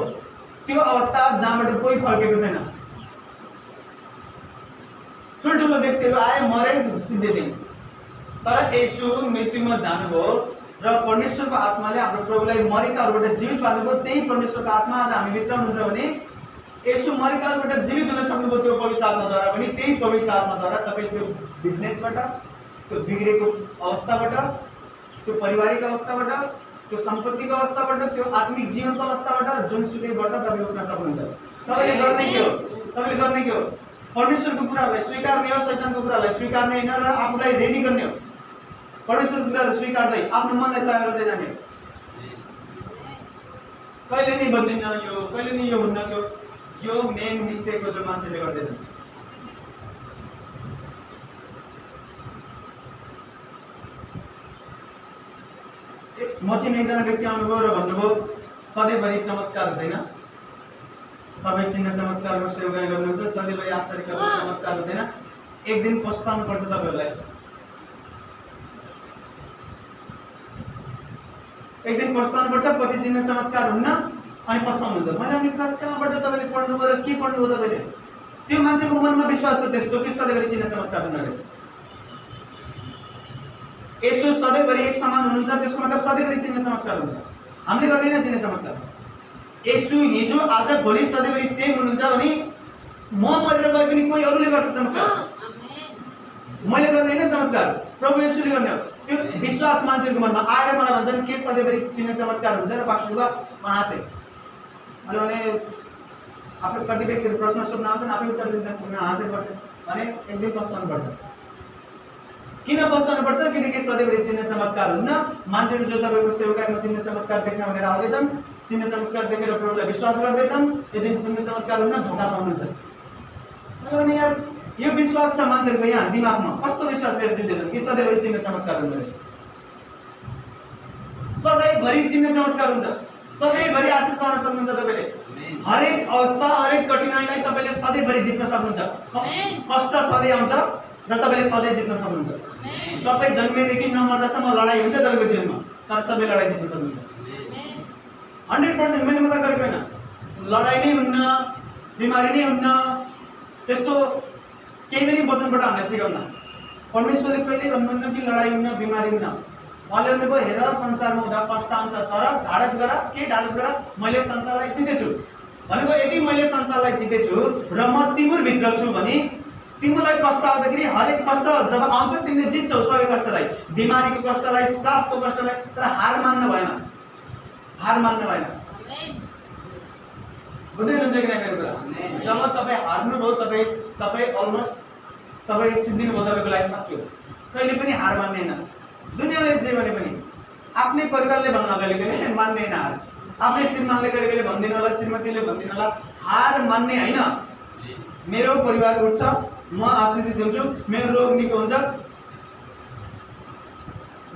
त्यो अवस्था जहाँबाट कोही फर्केको छैन। ठुल्ठुलो व्यक्तिहरू आए, मरे, सिद्धिए, तर येशू मृत्युमा जानुभयो र परमेश्वरको आत्माले हाम्रो प्रभुलाई मरेकाहरूबाट जीवित पार्नुभयो। त्यही परमेश्वरको आत्मा आज हामी भित्र हुनुहुन्छ भने येशू मरेकाहरूबाट जीवित हुन सक्नुभयो त्यो पवित्र आत्माद्वारा पनि। त्यही पवित्र आत्माद्वारा तपाईँ त्यो बिजनेसबाट, त्यो बिग्रेको अवस्थाबाट, त्यो पारिवारिक अवस्थाबाट, त्यो सम्पत्तिको अवस्थाबाट, त्यो आत्मिक जीवनको अवस्थाबाट, जुनसुकैबाट तपाईँ उठ्न सक्नुहुन्छ। तपाईँले गर्ने के हो? तपाईँले गर्ने के हो? परमेश्वरको कुराहरूलाई स्वीकार्ने हो, शैतानको कुराहरूलाई स्वीकार्ने होइन र आफूलाई रेडी गर्ने हो। परमेश्वरको कुराहरू स्वीकार्दै आफ्नो मनलाई तयार गर्दै जाने। कहिले नि बन्दिन यो, कहिले नि यो हुन्न त्यो। यो मेन मिस्टेक हो जो मान्छेले गर्दैछन्। मथिमा एकजना व्यक्ति आउनुभयो र भन्नुभयो सधैँभरि चमत्कार हुँदैन, तपाईँ चिन्ह चमत्कारमा सेवाई गर्नुहुन्छ, सधैँभरि आश्चर्यकारी चमत्कार हुँदैन, एक दिन पछुताउनु पर्छ तपाईँहरूलाई। एक दिन पछुताउनु पर्छ, पछि चिन्ह चमत्कार हुन्न अनि पछुताउनुहुन्छ। मैले अनि कहाँबाट तपाईँले पढ्नुभयो र के पढ्नुभयो तपाईँले? त्यो मान्छेको मनमा विश्वास छ त्यस्तो कि सधैँभरि चिन्ह चमत्कार हुन्न अरे। येशू सधैँभरि एक समान हुनुहुन्छ, त्यसको मतलब सधैँभरि चिन्ह चमत्कार हुन्छ। हामीले गर्दैन चिन्ह चमत्कार। येशू हिजो आज भोलि सधैँभरि सेम हुनुहुन्छ भने म मरेर गए पनि कोही अरूले गर्छ चमत्कार, मैले गर्ने होइन चमत्कार, प्रभु येशूले गर्ने हो। त्यो विश्वास मान्छेको मनमा आएर मलाई भन्छन् के सधैँभरि चिन्ह चमत्कार हुन्छ र पास्टरको हाँसे। मैले भने आफू कति व्यक्तिहरू प्रश्न सोध्न आउँछन्, आफै उत्तर दिन्छन्, हाँसे बस्छ भने एक दिन पछुताउनुपर्छ। किन पछुताउनुपर्छ? किनकि सधैँभरि चिन्ह चमत्कार हुन्न। मान्छेहरू जो तपाईँको सेवाकाईमा चिन्ह चमत्कार देख्न भनेर आउँदैछन्, चिन्ह चमत्कार देखेर प्रभुलाई विश्वास गर्दैछन्, त्यो दिन चिन्ह चमत्कार हुन्न, धोका पाउनुहुन्छ। मैले भने यार यो विश्वास छ मान्छेहरूको यहाँ दिमागमा, कस्तो विश्वास लिएर जित्दैछन् कि सधैँभरि चिन्ह चमत्कार हुन्छ। सधैँभरि चिन्ह चमत्कार हुन्छ, सधैँभरि आशिष पाउन सक्नुहुन्छ तपाईँले। हरेक अवस्था, हरेक कठिनाइलाई तपाईँले सधैँभरि जित्न सक्नुहुन्छ। कष्ट सधैँ आउँछ र तपाईँले सधैँ जित्न सक्नुहुन्छ। तपाईँ जन्मेदेखि नमर्दासम्म लडाइँ हुन्छ तपाईँको जीवनमा, तर सबै लडाइँ जित्न सक्नुहुन्छ। 100%। मैले मजाक गरेको होइन। लडाइँ नै हुन्न, बिमारी नै हुन्न, त्यस्तो केही पनि वचनबाट हामीलाई सिकाउन। परमेश्वरले कहिले भन्नुहुन्न कि लडाइँ हुन्न, बिमारी हुन्न। उहाँले भन्नुभयो हेर संसारमा हुँदा कष्ट आउँछ तर ढाडस गर। के ढाडस गर? मैले संसारलाई जितेछु भनेको। यदि मैले संसारलाई जितेछु र म तिम्रो भित्र छु भने तिमीलाई कष्ट आउँदाखेरि हरेक कष्ट जब आउँछ तिमीले जित्छौ सबै कष्टलाई, बिमारीको कष्टलाई, श्रापको कष्टलाई, तर हार मान्न भएन, हार मान्न भएन। बुझ्दै हुनुहुन्छ कि मेरो कुरा? जब तपाईँ हार्नुभयो तपाईँ अलमोस्ट तपाईँ सिद्धिनुभयो, तपाईँको लाइफ सक्यो। कहिले पनि हार मान्दैन। दुनियाँले जे भने पनि आफ्नै परिवारले भन्नु कहिले कहिले मान्दैन हार, आफ्नै श्रीमानले कहिले कहिले भन्दैन होला, श्रीमतीले भन्दैन होला, हार मान्ने होइन। मेरो परिवार उठ्छ, म आशिषित हुन्छु, मेरो रोग निको हुन्छ,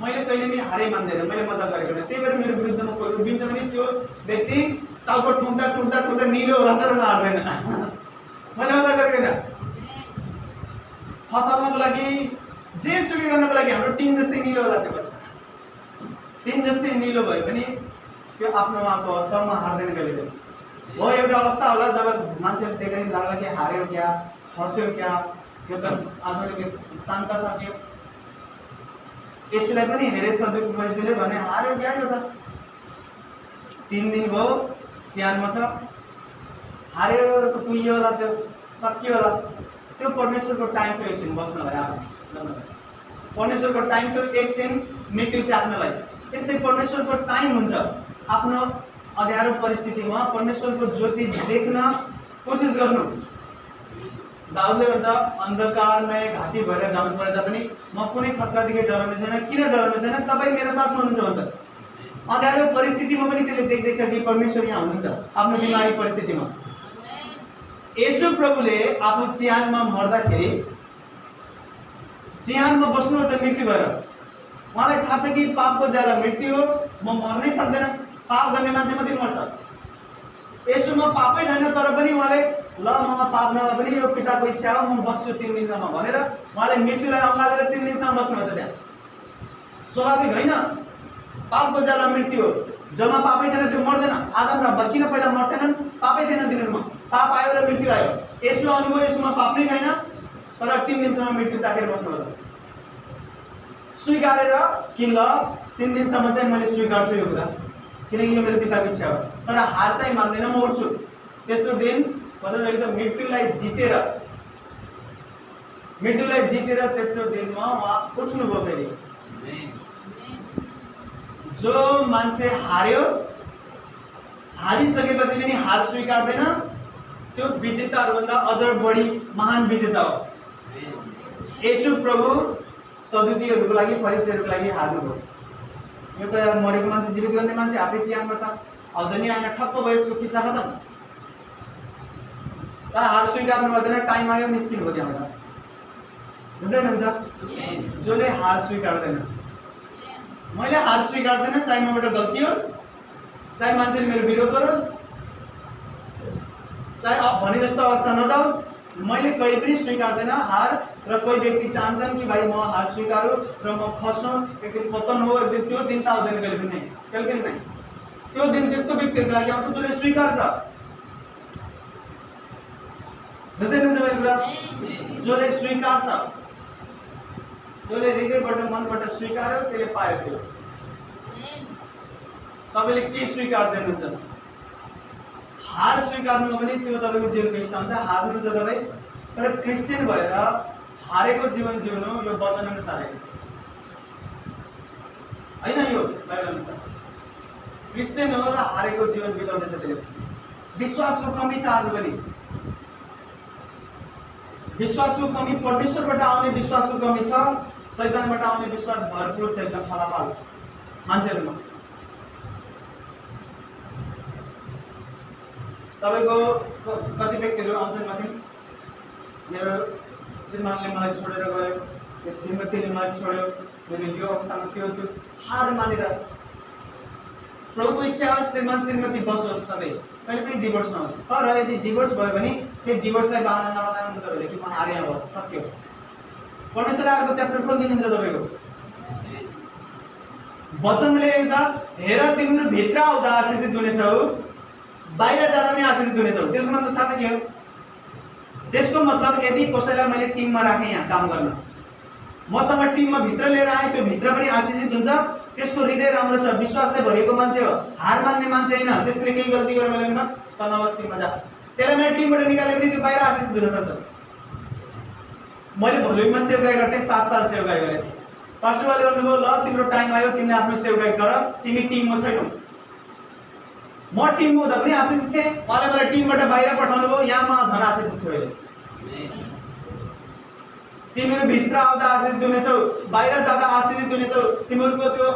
मैले कहिले पनि हारै मान्दैन। मैले मजाक गरेको होइन। त्यही भएर मेरो विरुद्धमा कोही उभिन्छ भने त्यो व्यक्ति टाउको ठुक्दा ठुक्दा ठुक्दा निलो होला तर हार्दैन। मैले मजाक गरेको होइन। फसाउनको लागि जे सुकै गर्नको लागि हाम्रो टिम जस्तै निलो होला त्यो। तिन जस्तै निलो भए पनि त्यो आफ्नो उहाँको अवस्थामा हार्दैन कहिले। हो एउटा अवस्था होला जब मान्छेले देख्दाखेरि लाग्ला कि हार्यो क्या, फस्यो क्या, यो त आजभोलि शान्त छ के। यसलाई पनि हेरेछ फरिसीले भने हार्यो क्या यो त, 3 दिन भयो चिहानमा छ, हारेर त पुग्यो होला, त्यो सकियो होला। त्यो परमेश्वरको टाइम थियो एकछिन बस्नलाई, परमेश्वरको टाइम थियो एकछिन मृत्यु चाख्नलाई। त्यस्तै परमेश्वरको टाइम हुन्छ आफ्नो अँध्यारो परिस्थितिमा परमेश्वरको ज्योति देख्न कोसिस गर्नु। दाउदले भन्छ अन्धकारमय घाटी भएर जानु पर्दा पनि म कुनै खतरादेखि डराउने छैन। किन डराउने छैन? तपाईँ मेरो साथमा हुनुहुन्छ भन्छ। अँध्यारो परिस्थितिमा पनि त्यसले देख्दैछ कि परमेश्वर यहाँ हुनुहुन्छ आफ्नो बिमारी परिस्थितिमा। येशू प्रभुले आफ्नो चिहानमा मर्दाखेरि चिहानमा बस्नुहुन्छ मृत्यु भएर। उहाँलाई थाहा छ कि पापको ज्याला मृत्यु हो, म मर्नै सक्दैन, पाप गर्ने मान्छे मात्रै मर्छ। येशूमा पापै छैन तर पनि उहाँले ल ममा पाप नभए पनि यो पिताको इच्छा हो, म बस्छु 3 दिनसम्म भनेर उहाँले मृत्युलाई अँगालेर 3 दिनसम्म बस्नुहुन्छ त्यहाँ। स्वाभाविक होइन, पापको ज्याला मृत्यु हो। जम्मा पापै छैन त्यो मर्दैन। आदम र हव्वा किन पहिला मर्थेनन्? पापै थिएन तिनीहरूमा, पाप आयो र मृत्यु आयो। येशू आउनुभयो, येशूमा पाप नै छैन तर 3 दिनसम्म मृत्यु चाखेर बस्नुहुन्छ। स्वीकारेर कि ल 3 दिनसम्म चाहिँ मैले स्वीकार्छु यो कुरा, किनकि यो मेरो पिताको इच्छा हो। तर हार चाहिँ मान्दैन, म उठ्छु। तेस्रो दिन भजन लेखेको छ मृत्युलाई जितेर तेस्रो दिनमा उहाँ उठ्नुभयो फेरि। जो मान्छे हारिसकेपछि पनि हार स्वीकार्दैन त्यो विजेताहरूभन्दा अझ बढी महान विजेता हो। येशू प्रभु सदुकीहरूको लागि, फरिसीहरूको लागि हार्नुभयो। यो त मरेको मान्छे जीवित गर्ने मान्छे आफै चिहानमा छ, आउँदैन आएन, ठप्प भयो, यसको किस्सा खतम। तर हार स्वीकार्नु भएन, टाइम आयो निस्किनु भयो त्यहाँबाट। बुझ्दै हुनुहुन्छ? जसले हार स्वीकार्दैन, मैले हार स्वीकार्दैन, चाहे मबाट गल्ती होस्, चाहे मान्छेले मेरो विरोध गरोस्, चाहे अब भने जस्तो अवस्था नजाओस्, मैले कहिले पनि स्वीकार्दैन हार। र कोही व्यक्ति चाहन्छन् कि भाइ म हार स्वीकार्छु र म खस्छु, एक दिन पतन हो, एक दिन, त्यो दिन त आउँदैन कहिले पनि नै। त्यो दिन त्यस्तो व्यक्तिहरूको लागि आउँछ जसले स्वीकार्छ। बुझ्दै हुनुहुन्छ मेरो कुरा? जसले स्वीकार्छ, जसले हृदयबाट मनबाट स्वीकार्यो त्यसले पायो। त्यो तपाईँले के स्वीकार्दैनुहुन्छ? हार स्वीकार्नु भने त्यो तपाईँको जीवनको हिस्सा हुन्छ। हार्नुहुन्छ तपाईँ, तर क्रिस्चियन भएर हारेको जीवन जिउनु यो वचन अनुसार होइन, यो बाइबल अनुसार। क्रिस्चियन हो र हारेको जीवन बिताउँदैछ त्यसले। विश्वासको कमी छ आजभोलि, विश्वासको कमी, परमेश्वरबाट आउने विश्वासको कमी छ, शैतानबाट आउने विश्वास भरपूर छ एकदम फलाफल मान्छेहरूमा। तपाईँको कति व्यक्तिहरू आउँछन् माथि, मेरो श्रीमानले मलाई छोडेर गयो, यो श्रीमतीले मलाई छोड्यो, मेरो यो अवस्थामा त्यो हार मानेर। प्रभुको इच्छा हो श्रीमान श्रीमती बसोस् सधैँ, कहिले पनि डिभोर्स नहोस्। तर यदि डिभोर्स भयो भने त्यो डिभोर्सलाई बाहना नबनाउनु तपाईँले कि म हारेँ अब सक्यो। परमेश्वरले अर्को च्याप्टर खोलिदिनुहुन्छ तपाईँको। वचनले लेखेको छ हेर तिमीहरू भित्र आउँदा आशिषित हुनेछौ, बाहिर जाँदा पनि आशिषित हुनेछौ। त्यसको मतलब थाहा छ के हो? त्यसको मतलब यदि कसैलाई मैले टिममा राखेँ यहाँ काम गर्न, मसँग टिममा भित्र लिएर आएँ, त्यो भित्र पनि आशिषित हुन्छ। त्यसको हृदय राम्रो छ, विश्वासले भरिएको मान्छे हो, हार मान्ने मान्छे होइन। त्यसले केही गल्ती गरेर मैले त नबस् टिममा जा, त्यसलाई मैले टिमबाट निकाले पनि त्यो बाहिर आशिषित हुन सक्छ। मैले भोलिमा सेवकाई गर्थेँ, 7 साल सेवकाई गरेँ। पास्टरले भन्नुभयो ल तिम्रो टाइम आयो, तिमीले आफ्नो सेवकाई गर, तिमी टिममा छैनौ। म टिममा हुँदा पनि आशिषित थिएँ, उहाँले मलाई टिमबाट बाहिर पठाउनु भयो, यहाँ म झन् आशिषित छु अहिले। तिमीहरू भित्र आउँदा आशिषित हुनेछौ, बाहिर जाँदा आशिषित हुनेछौ। तिमीहरूको त्यो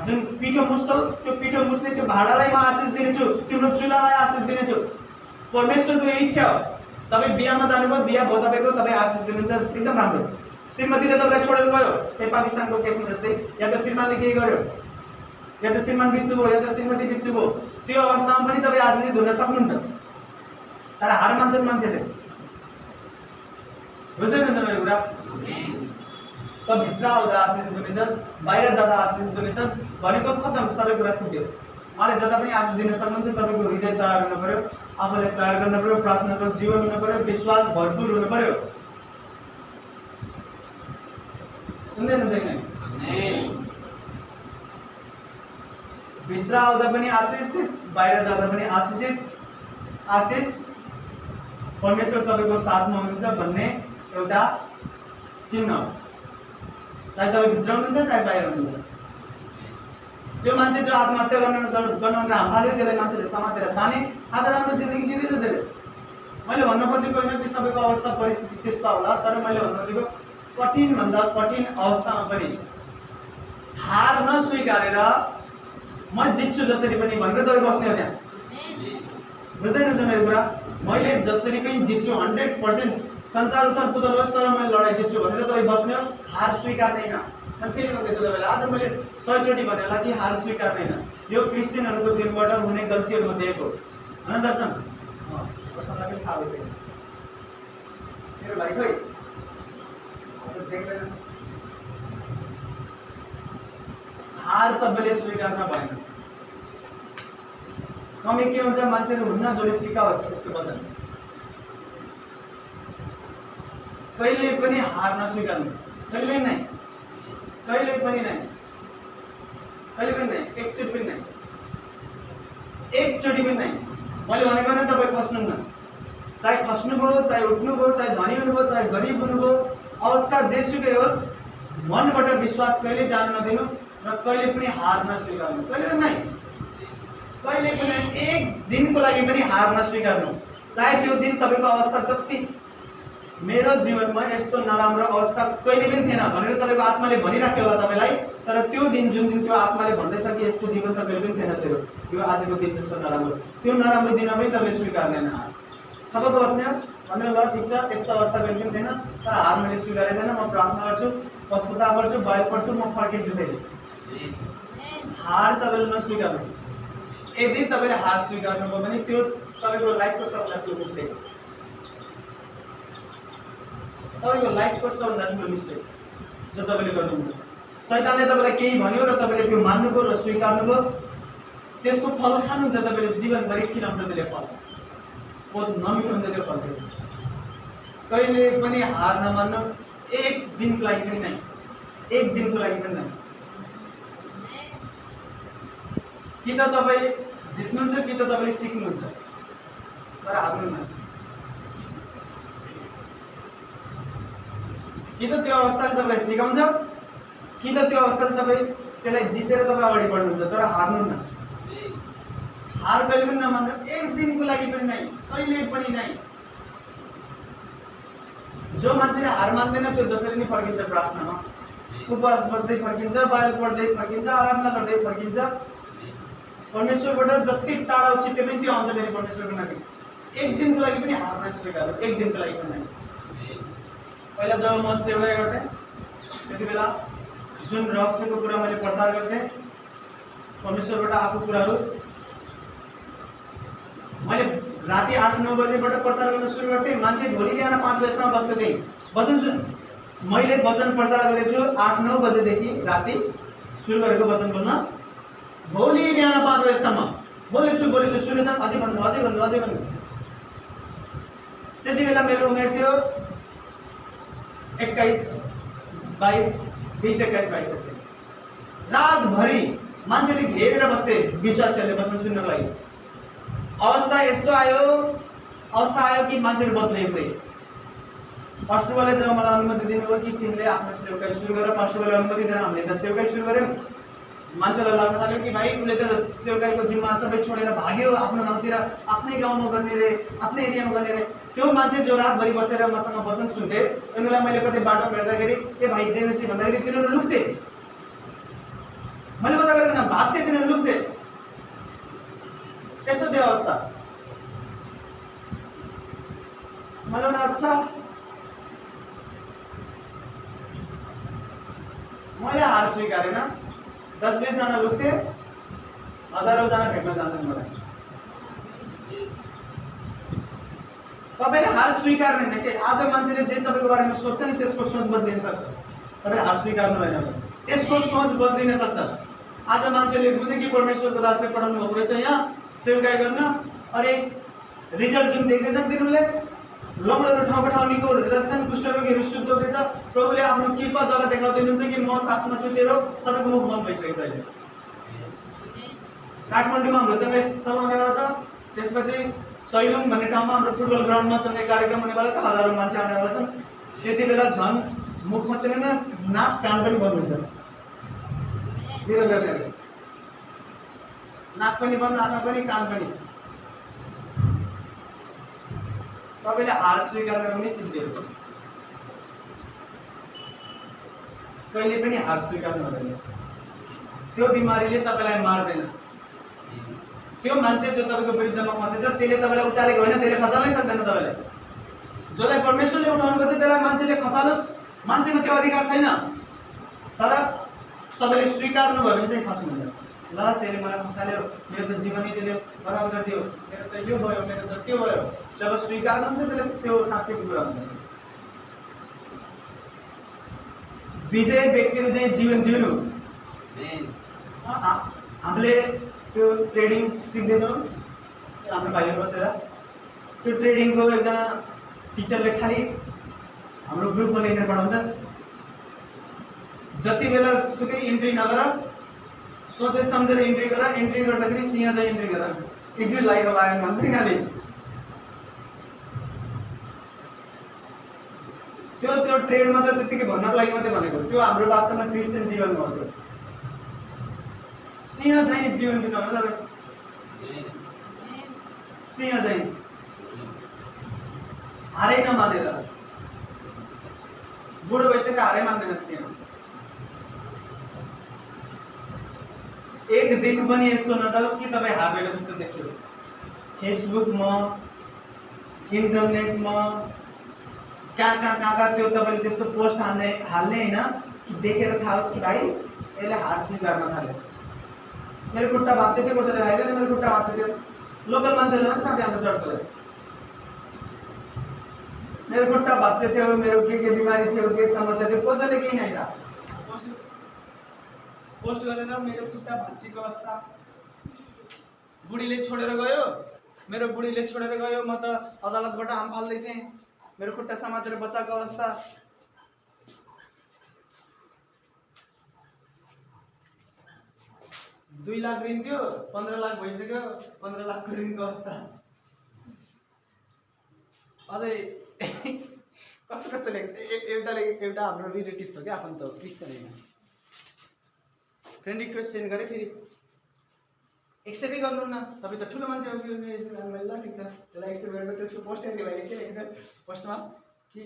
जुन पिठो मुस्छौ, त्यो पिठो मुस्ने त्यो भाँडालाई म आशिष दिनेछु, तिम्रो चुलालाई आशिष दिनेछु। परमेश्वरको यो इच्छा हो। तपाईँ बिहामा जानुभयो, बिहा भयो तपाईँको, तपाईँ आशिष दिनुहुन्छ, एकदम राम्रो। श्रीमतीले तपाईँलाई छोडेर गयो, त्यही पाकिस्तानको केसमा जस्तै, या त श्रीमानले केही गर्यो, या त श्रीमान बित्नुभयो, या त श्रीमती बित्नुभयो, त्यो अवस्थामा पनि तपाईँ आशिषित हुन सक्नुहुन्छ। तर हार मान्छन् मान्छेले। बुझ्दै हुनुहुन्छ मेरो कुरा? त भित्र आउँदा आशिषित हुनेछस्, बाहिर जाँदा आशिषित हुनेछस् भनेको खतम, सबै कुरा सिद्धियो। उहाँले जता पनि आशिष दिन सक्नुहुन्छ, तपाईँको हृदय तयार हुनु पर्यो, आफूलाई तयार गर्नु पर्यो, प्रार्थनाको जीवन हुनु पर्यो, विश्वास भरपूर हुनु पर्यो। सुन्दै हुनुहुन्छ कि नै? भित्र आउँदा पनि आशिषित, बाहिर जाँदा पनि आशिषित। आशिष परमेश्वर तपाईँको साथमा हुनुहुन्छ भन्ने एउटा चिन्ह, चाहे तपाईँ भित्र हुनुहुन्छ चाहे बाहिर हुनुहुन्छ। त्यो मान्छे जो आत्महत्या गर्न हाम्फाल्यो त्यसलाई मान्छेले समातेर ताने आज राम्रो जिन्दगी जिँदैछ धेरै। मैले भन्न खोजेको होइन कि सबैको अवस्था परिस्थिति त्यस्तो होला, तर मैले भन्न खोजेको कठिन भन्दा कठिन अवस्थामा पनि हार नस्वीकारेर म जित्छु जसरी पनि भनेर तपाईँ बस्ने हो त्यहाँ। बुझ्दै हुनुहुन्छ मेरो कुरा? मैले जसरी पनि जित्छु, 100% संसार उथल पुथल होस् तर मैले लडाइँ जित्छु भनेर तपाईँ बस्ने हो, हार स्वीकार्दैन। अनि फेरि भन्दैछु तपाईँलाई, आज मैले 100 चोटि भनेला कि हार स्वीकार्दैन। यो क्रिस्चियनहरूको जीवनबाट हुने गल्तीहरू मध्ये एक हो। होइन दर्शन? दर्शनलाई पनि थाहा भइसक्यो। मेरो भाइ खोइ देख्दैन। हार तपाईँले स्वीकार्न भएन। कमी के हुन्छ, मान्छेहरू हुन्न जसले सिकाओस् यस्तो वचन। कहिले पनि हार नस्वीकार्नु, कहिले नै, कहिले पनि नै, कहिले पनि नै, एकचोटि पनि नै, एकचोटि पनि नै। मैले भनेको नै तपाईँ खस्नुहुन्न, चाहे खस्नुभयो, चाहे उठ्नुभयो, चाहे धनी हुनुभयो, चाहे गरिब हुनुभयो, अवस्था जेसुकै होस्, मनबाट विश्वास कहिले जानु नदिनु र कहिले पनि हार नस्वीकार्नु, कहिले पनि नै, कहिले पनि एक दिनको लागि पनि हार नस्वीकार्नु। चाहे त्यो दिन तपाईँको अवस्था जति, मेरो जीवनमा यस्तो नराम्रो अवस्था कहिले पनि थिएन भनेर तपाईँको आत्माले भनिराख्यो होला तपाईँलाई, तर त्यो दिन जुन दिन त्यो आत्माले भन्दैछ कि यस्तो जीवन त कहिले पनि थिएन तेरो, यो आजको दिन जस्तो नराम्रो, त्यो नराम्रो दिन पनि तपाईँले स्वीकार्दैन। तपाईँको बस्ने हो भन्नु, ल ठिक छ, त्यस्तो अवस्था कहिले पनि थिएन, तर हार मैले स्वीकार्दैन, म प्रार्थना गर्छु, पश्चाताप गर्छु, बाइबल पढ्छु, म फर्किन्छु फेरि। हार तपाईँले नस्वीकार्नु। यदि तपाईँले हार स्वीकार्नुभयो भने त्यो तपाईँको लाइफको सबभन्दा ठुलो मिस्टेक, तपाईँको लाइफको सबभन्दा ठुलो मिस्टेक जो तपाईँले गर्नुहुन्छ। शैतानले तपाईँलाई केही भन्यो र तपाईँले त्यो मान्नुभयो र स्वीकार्नुभयो, त्यसको फल खानुहुन्छ, तपाईँले जीवनभरि खिलाउँछ त्यसले फल, बहुत नमिठो हुन्छ त्यो फल। कहिले पनि हार नमान्नु, एक दिनको लागि पनि नै, एक दिनको लागि पनि नै। कि त तपाईँ जित्नुहुन्छ कि त तपाईँले सिक्नुहुन्छ, तर हार्नुहुन्न। कि त त्यो अवस्थाले तपाईँलाई सिकाउँछ, कि त त्यो अवस्थाले तपाईँ त्यसलाई जितेर तपाईँ अगाडि बढ्नुहुन्छ, तर हार्नुहुन्न। हार कहिले पनि नमान्नु, एक दिनको लागि पनि नै, कहिले पनि नै। जो मान्छेले हार मान्दैन त्यो जसरी नै फर्किन्छ, प्रार्थनामा उपवास बस्दै फर्किन्छ, बाइबल पढ्दै फर्किन्छ, आराधना गर्दै फर्किन्छ। परमेश्वरबाट जति टाढा उचित पनि त्यो आउँछ फेरि परमेश्वरको नजिक। एक दिनको लागि पनि हार नस्वीकार्नु, एक दिनको लागि पनि नै। पहिला जब म सेवा गर्थेँ त्यति बेला जुन रहस्यको कुरा मैले प्रचार गर्थेँ, परमेश्वरबाट आएको कुराहरू मैले राति 8-9 बजेबाट प्रचार गर्न सुरु गर्थेँ। मान्छे भोलि बिहान 5 बजेसम्म बस्दै थिएँ। वचन सुन, मैले वचन प्रचार गरेको छु 8-9 बजेदेखि राति सुरु गरेको वचन बोल्न, भोलि बिहान 5 बजेसम्म बोलेछु, सुनेछ, अझै भन्नु, अझै भन्नु, अझै भन्नु। त्यति बेला मेरो उमेर थियो 21, 22, 20, 21, 22 जस्तै। रातभरि मान्छेले घेरेर बस्थे विश्वासीहरूले वचन सुन्नको लागि। अवस्था यस्तो आयो कि मान्छेहरू बदले पुरै। पास्टरले जब मलाई अनुमति दिनुभयो कि तिमीले आफ्नो सेवकाई सुरु गर, पास्टरले अनुमति दिएर हामीले त सेवकाई सुरु गऱ्यौँ। मान्छेलाई लाग्न थाल्यो कि भाइ उसले त सेवकाईको जिम्मा सबै छोडेर भाग्यो, आफ्नो गाउँतिर, आफ्नै गाउँमा गर्ने रे, आफ्नै एरियामा गर्ने रे। त्यो मान्छे जो रातभरि बसेर मसँग वचन सुन्थे, उनीहरूलाई मैले कतै बाटो भेट्दाखेरि ए भाइ जेमेसी भन्दाखेरि तिनीहरू लुक्थे। मैले मजा गरेको न, भाग्थे, तिनीहरू लुक्थे। त्यस्तो थियो अवस्था। मैले भने अच्छा, मैले हार स्वीकारेन। 10-20 जना लुक्थे, हजारौं जना भेट्न जान्छन् मलाई। तपाईँले हार स्वीकार्दैन के? आज मान्छेले जे तपाईँको बारेमा सोच्छ नि त्यसको सोच बदलिन सक्छ। तपाईँ हार स्वीकार्नु भएन भने त्यसको सोच बदलिन सक्छ। आज मान्छेले बुझ्यो कि परमेश्वरको दासले पठाउनु भएको रहेछ यहाँ सेवकाई गर्न, अरे रिजल्ट जुन देख्दैछ तिनीहरूले लङ्गडहरू ठाउँको ठाउँ निकोहरू जति छन्, कुष्ठरोगीहरू शुद्ध हुँदैछ। प्रभुले आफ्नो कृपाद्वारा देखाउँदै हुनुहुन्छ कि म साथमा छु, तेरो सबैको मुख बन्द भइसकेको छ। अहिले काठमाडौँमा हाम्रो चङ्गाई सभा हुनेवाला छ, त्यसपछि सैलुङ भन्ने ठाउँमा हाम्रो फुटबल ग्राउन्डमा चङ्गाई कार्यक्रम हुनेवाला छ, हजारौँ मान्छे आउनेवाला छन्। त्यति बेला झन् मुख मात्रै होइन, नाक कान पनि बन्द हुन्छ। नाक पनि बन्द, आँखा पनि, कान पनि। तपाईँले हार स्वीकार गर्न पनि सिक्दिएको, कहिले पनि हार स्वीकार्नु हुँदैन। त्यो बिमारीले तपाईँलाई मार्दैन। त्यो मान्छे जो तपाईँको विरुद्धमा फसेछ त्यसले तपाईँलाई उचालेको होइन, त्यसले खसाल्नै सक्दैन तपाईँलाई। जसलाई परमेश्वरले उठाउनु पर्छ त्यसलाई मान्छेले खसालोस्, मान्छेको त्यो अधिकार छैन। तर तपाईँले स्वीकार्नु भयो भने चाहिँ खस्नुहुन्छ। ल त्यसले मलाई खसाल्यो, मेरो त जीवनै त्यसले बराबर गरिदियो, मेरो त यो भयो, मेरो त त्यो भयो। जब स्वीकार्नुहुन्छ त्यसले त्यो साँच्चैको कुरा हुन्छ। विजय व्यक्तिले चाहिँ जीवन जिउनु। हामीले त्यो ट्रेडिङ सिक्दैछौँ हाम्रो भाइहरू बसेर। त्यो ट्रेडिङको एकजना टिचरले खालि हाम्रो ग्रुपमा लेखेर पठाउँछ, जति बेला सुकै इन्ट्री नगर, सोचे सम्झेर इन्ट्री गर, इन्ट्री गर्दाखेरि सिंह चाहिँ इन्ट्री गर। इन्ट्री लागेको भन्छ नि खालि त्यो ट्रेडमा त त्यतिकै भन्नको लागि मात्रै भनेको। त्यो हाम्रो वास्तवमा क्रिस्चियन जीवन हो। त्यो सिंह चाहिँ जीवन बिताउनु तपाईँ, सिंह चाहिँ हारै नमानेर, बुढो भइसक्यो हारै मान्दैन सिंह। एक दिन पनि यस्तो नजाओस् कि तपाईँ हारेको जस्तो देखियोस्। फेसबुकमा, इन्टरनेटमा, कहाँ त्यो तपाईँले त्यस्तो पोस्ट हाल्ने होइन कि देखेर थाहा होस् कि भाइ यसले हार स्वीकार्न थाल्यो। मेरो खुट्टा भाँच्यो थियो, कसैले थाहा थिएन मेरो खुट्टा भाँच्यो थियो। लोकल मान्छेले मात्रै थाहा थियो हाम्रो चर्चकोलाई। मेरो खुट्टा भाँच्यो थियो, मेरो के बिमारी थियो, के समस्या थियो, कसैले केही नै थाहा। पोस्ट गरेर मेरो खुट्टा भाँच्चिएको अवस्था, बुढीले छोडेर गयो, मेरो बुढीले छोडेर गयो, म त अदालतबाट आम फाल्दै थिएँ, मेरो खुट्टा समातेर बचाएको अवस्था। $2 लाख ऋण थियो, 15 लाख भइसक्यो, 15 लाखको ऋणको अवस्था। अझै कस्तो एउटा हाम्रो रिलेटिभ छ क्या, आफन्त क्रिस्चियन होइन, फ्रेन्ड रिक्वेस्ट सेन्ड गरेँ, फेरि एक्सेप्टै गर्नु न, तपाईँ त ठुलो मान्छे हो कि। ल ठिक छ, त्यसलाई एक्सेप्ट गरेको त्यसको पोस्ट हेर्ने भाइले के लेख्छ पोस्टमा कि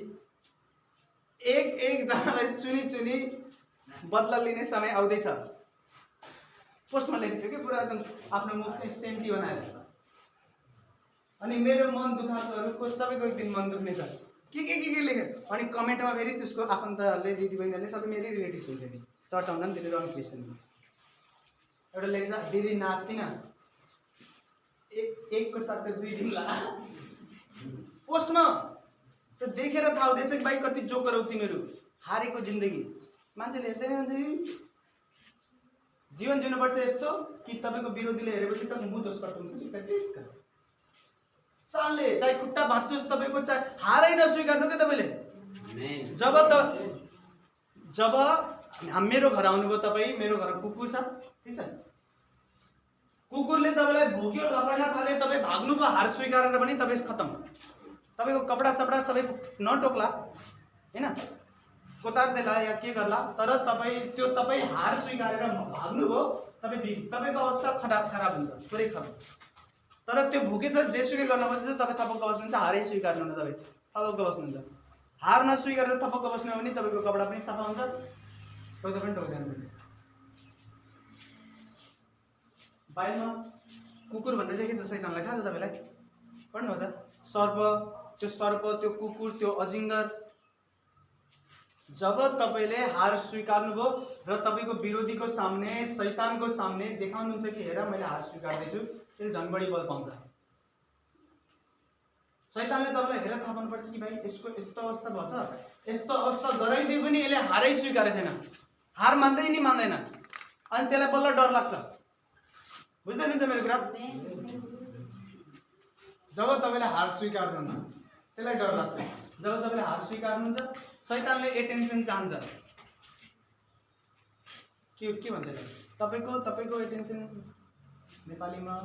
एकजनालाई चुनी बदला लिने समय आउँदैछ। पोस्टमा लेखेको थियो कि पुरा एकदम आफ्नो मुख चाहिँ सेन्टी बनाएर। अनि मेरो मन दुखाएकोहरूको सबैको एक दिन मन दुख्नेछ, के लेख्यो। अनि कमेन्टमा फेरि त्यसको आफन्तले दिदीबहिनीहरूले सबै मेरै रिलेटिभ्स हुन्थ्यो नि, चर्च आउन नि त्यसले रङ क्रिस्चियन। एउटा लेखेछ, दिदी नाच्दिन, एकको साथमा 2 दिन ला। पोस्टमा त्यो देखेर थाहा हुँदैछ कि भाइ कति जोकर हो तिमीहरू, हारेको जिन्दगी। मान्छेले हेर्दैन हुन्छ जीवन जिउनुपर्छ यस्तो कि तपाईँको विरोधीले हेरेपछि त मुदोस् कट्नु सालले चाहे खुट्टा भाँच्चोस् तपाईँको, चाहे हारै नस्वीकार्नु क्या तपाईँले। जब मेरो घर आउनुभयो तपाईँ, मेरो घर कुकुर छ, ठिक छ, कुकुरले तपाईँलाई भोग्यो, लपड्न थाल्यो, तपाईँ भाग्नुभयो, हार स्वीकारेर पनि तपाईँ खत्तम। तपाईँको कपडा सपडा सबै नटोक्ला होइन, कोतार्दैला या के गर्ला, तर तपाईँ हार स्वीकारेर भाग्नुभयो, तपाईँको अवस्था खराब हुन्छ, पुरै खराब। तर त्यो भुकेछ, जेसुकै गर्न खोज्छ, तपाईँ थपक्क बस्नुहुन्छ, हारै स्वीकार्नु न, तपाईँ थपक्क बस्नुहुन्छ। हार नस्वीकारेर थपक्क बस्नु भने तपाईँको कपडा पनि सफा हुन्छ, टोक्दा पनि टोक्दैन। बाइबलमा कुकुर भनेर लेखेको छ, शैतानलाई थाहा छ तपाईँलाई, पढ्नुभएको छ। सर्प, त्यो कुकुर, त्यो अजिङ्गर। जब तपाईँले हार स्वीकार्नुभयो र तपाईँको विरोधीको सामने, शैतानको सामने देखाउनुहुन्छ कि हेर मैले हार स्वीकार्दैछु, त्यसले झन् बढी बल पाउँछ। शैतानले तपाईँलाई हेरेर थाहा पाउनुपर्छ कि भाइ यसको यस्तो अवस्था भएछ, यस्तो अवस्था गराइदिए पनि यसले हारै स्वीकारेको छैन, हार मान्दै नि मान्दैन, अनि त्यसलाई बल्ल डर लाग्छ। बुझ्दै हुनुहुन्छ मेरो कुरा? जब तपाईँले हार स्वीकार्नुहुन्छ त्यसलाई डर लाग्छ। जब तपाईँले हार स्वीकार्नुहुन्छ शैतानले एटेन्सन चाहन्छ। के भन्छ तपाईँको एटेन्सन नेपालीमा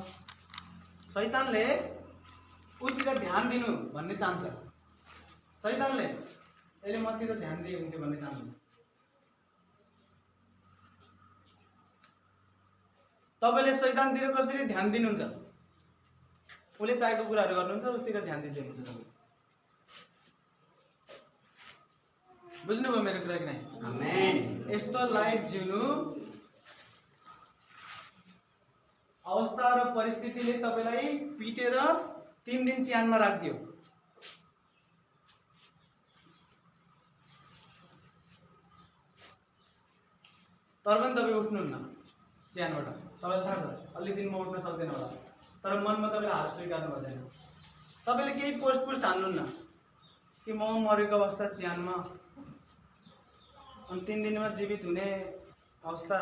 शैतानले उतिर ध्यान दिनु भन्ने चाहन्छ। शैतानले यसले मतिर ध्यान दिए हुन्थ्यो भन्ने चाहन्छ। तपाईँले शैतानतिर कसरी ध्यान दिनुहुन्छ? उसले चाहेको कुराहरू गर्नुहुन्छ, उसतिर ध्यान दिँदै हुनुहुन्छ तपाईँ। बुझ्नुभयो मेरो कुरा कि नै? आमेन। यस्तो लाइफ जिउनु अवस्था र परिस्थितिले तपाईँलाई पिटेर 3 दिन च्यानमा राखिदियो। तर पनि तपाईँ उठ्नुहुन्न च्यानबाट। तपाईँलाई थाहा छ अलि दिन म उठ्न सक्दैन होला, तर मनमा तपाईँले हार स्वीकार्नु भएको छैन। तपाईँले केही पोस्ट हान्नुहुन्न कि म मरेको अवस्था च्यानमा, अनि 3 दिनमा जीवित हुने अवस्था।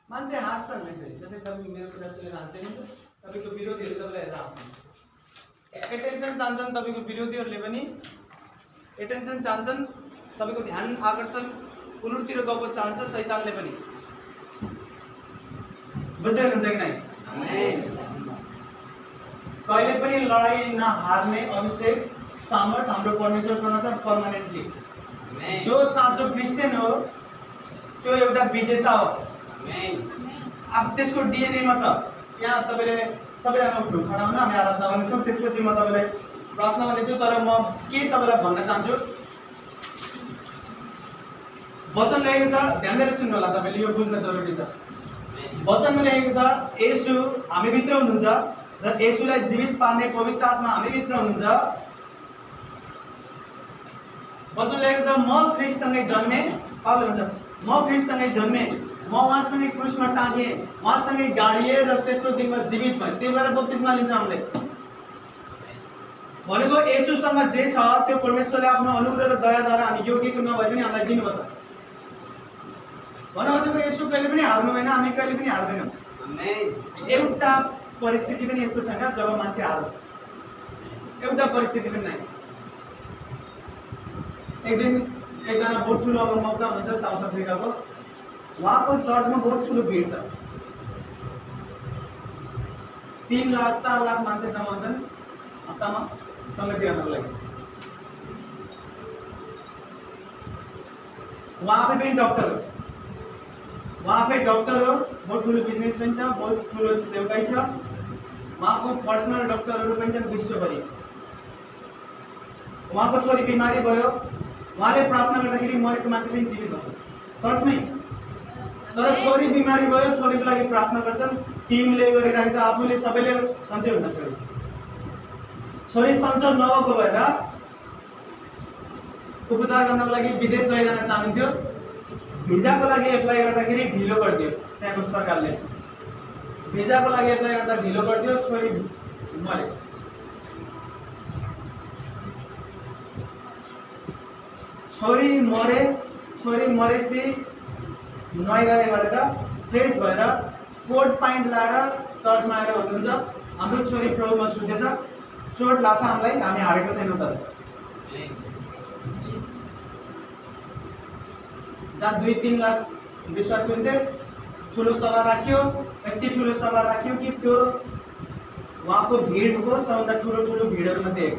मान्छे हाँस्छन् जस्तै तपाईँ मेरो कुरा सुनेर हाँस्दै हुनुहुन्छ, तपाईँको विरोधीहरू तपाईँलाई हेरेर हाँस्छन्। एटेन्सन चाहन्छन् तपाईँको विरोधीहरूले पनि, एटेन्सन चाहन्छन्, तपाईँको ध्यान आकर्षण उनीहरूतिर गएको चाहन्छ शैतानले पनि। बुझ्दै हुनुहुन्छ कि नै? कहिले पनि लडाई नहार्ने अभिषेक सामर्थ हाम्रो परमेश्वरसँग छ पर्मानेन्टली। जो साँचो क्रिस्चियन हो त्यो एउटा विजेता हो। अब त्यसको डिएनएमा छ। यहाँ तपाईँले सबैजना उठ्नु खडा हुनु, हामी आराधना गर्नेछौँ, त्यसपछि म तपाईँलाई प्रार्थना गर्नेछु। तर म के तपाईँलाई भन्न चाहन्छु, वचन लेखेको छ, ध्यान दिएर सुन्नु होला, तपाईँले यो बुझ्न जरुरी छ। वचनमा लेखेको छ येशू हामीभित्र हुनुहुन्छ र येशूलाई जीवित पार्ने पवित्र आत्मा हामीभित्र हुनुहुन्छ। वचन लेखेको छ म ख्रीष्टसँगै जन्मे, पावलले भन्छ म ख्रीष्टसँगै जन्मे, म उहाँसँगै क्रुसमा टाँगिएँ, उहाँसँगै गाडिएँ र तेस्रो दिनमा जीवित भएँ। त्यही भएर बप्तिस्मा लिन्छ हामीले। भनेको येशूसँग जे छ त्यो परमेश्वरले आफ्नो अनुग्रह र दयाद्वारा हामी योग्यको नभए पनि हामीलाई दिनुपर्छ। भनेको चाहिँ येशू कहिले पनि हार्नु भएन, हामी कहिले पनि हार्दैनौँ। एउटा परिस्थिति पनि यस्तो छैन जब मान्छे हारोस्, एउटा परिस्थिति पनि नै। एक दिन एकजना बहुत ठुलो अब मौका हुन्छ साउथ अफ्रिकाको, उहाँको चर्चमा बहुत ठुलो भिड छ। 3 लाख 4 लाख मान्छे जम्मा हुन्छन् हप्तामा सङ्गति गर्नको लागि। उहाँ आफै पनि डक्टर हो, उहाँ आफै डक्टर हो, बहुत ठुलो बिजनेसम्यान छ, बहुत ठुलो सेवकाई छ। उहाँको पर्सनल डक्टरहरू पनि छन् विश्वभरि। उहाँको छोरी बिमारी भयो, उहाँले प्रार्थना गर्दाखेरि मरेको मान्छे पनि जीवित भन्छ चर्चमै। तर छोरी बिमारी भयो, छोरीको लागि प्रार्थना गर्छन्, टिमले गरिरहेको छ, आफूले सबैले सन्चै हुन छोरी। छोरी सन्चो नभएको भएर उपचार गर्नको लागि विदेश लैजान चाहन्थ्यो। भिजाको लागि एप्लाई गर्दाखेरि ढिलो गरिदियो त्यहाँको सरकारले। भिजाको लागि एप्लाई गर्दा ढिलो गरिदियो, छोरी मरे। छोरी मरेपछि नुहाइधुवाइ गरेर फ्रेस भएर कोट प्यान्ट लाएर चर्चमा आएर भन्नुहुन्छ हाम्रो छोरी प्रभुमा सुतेछ, चोट लाग्छ हामीलाई, हामी हारेको छैनौँ। तर जहाँ 2-3 लाख विश्वासी हुन्थे, ठुलो सभा राख्यो, यति ठुलो सभा राख्यो कि त्यो उहाँको भिडको सबभन्दा ठुलो भिडहरूमध्ये एक।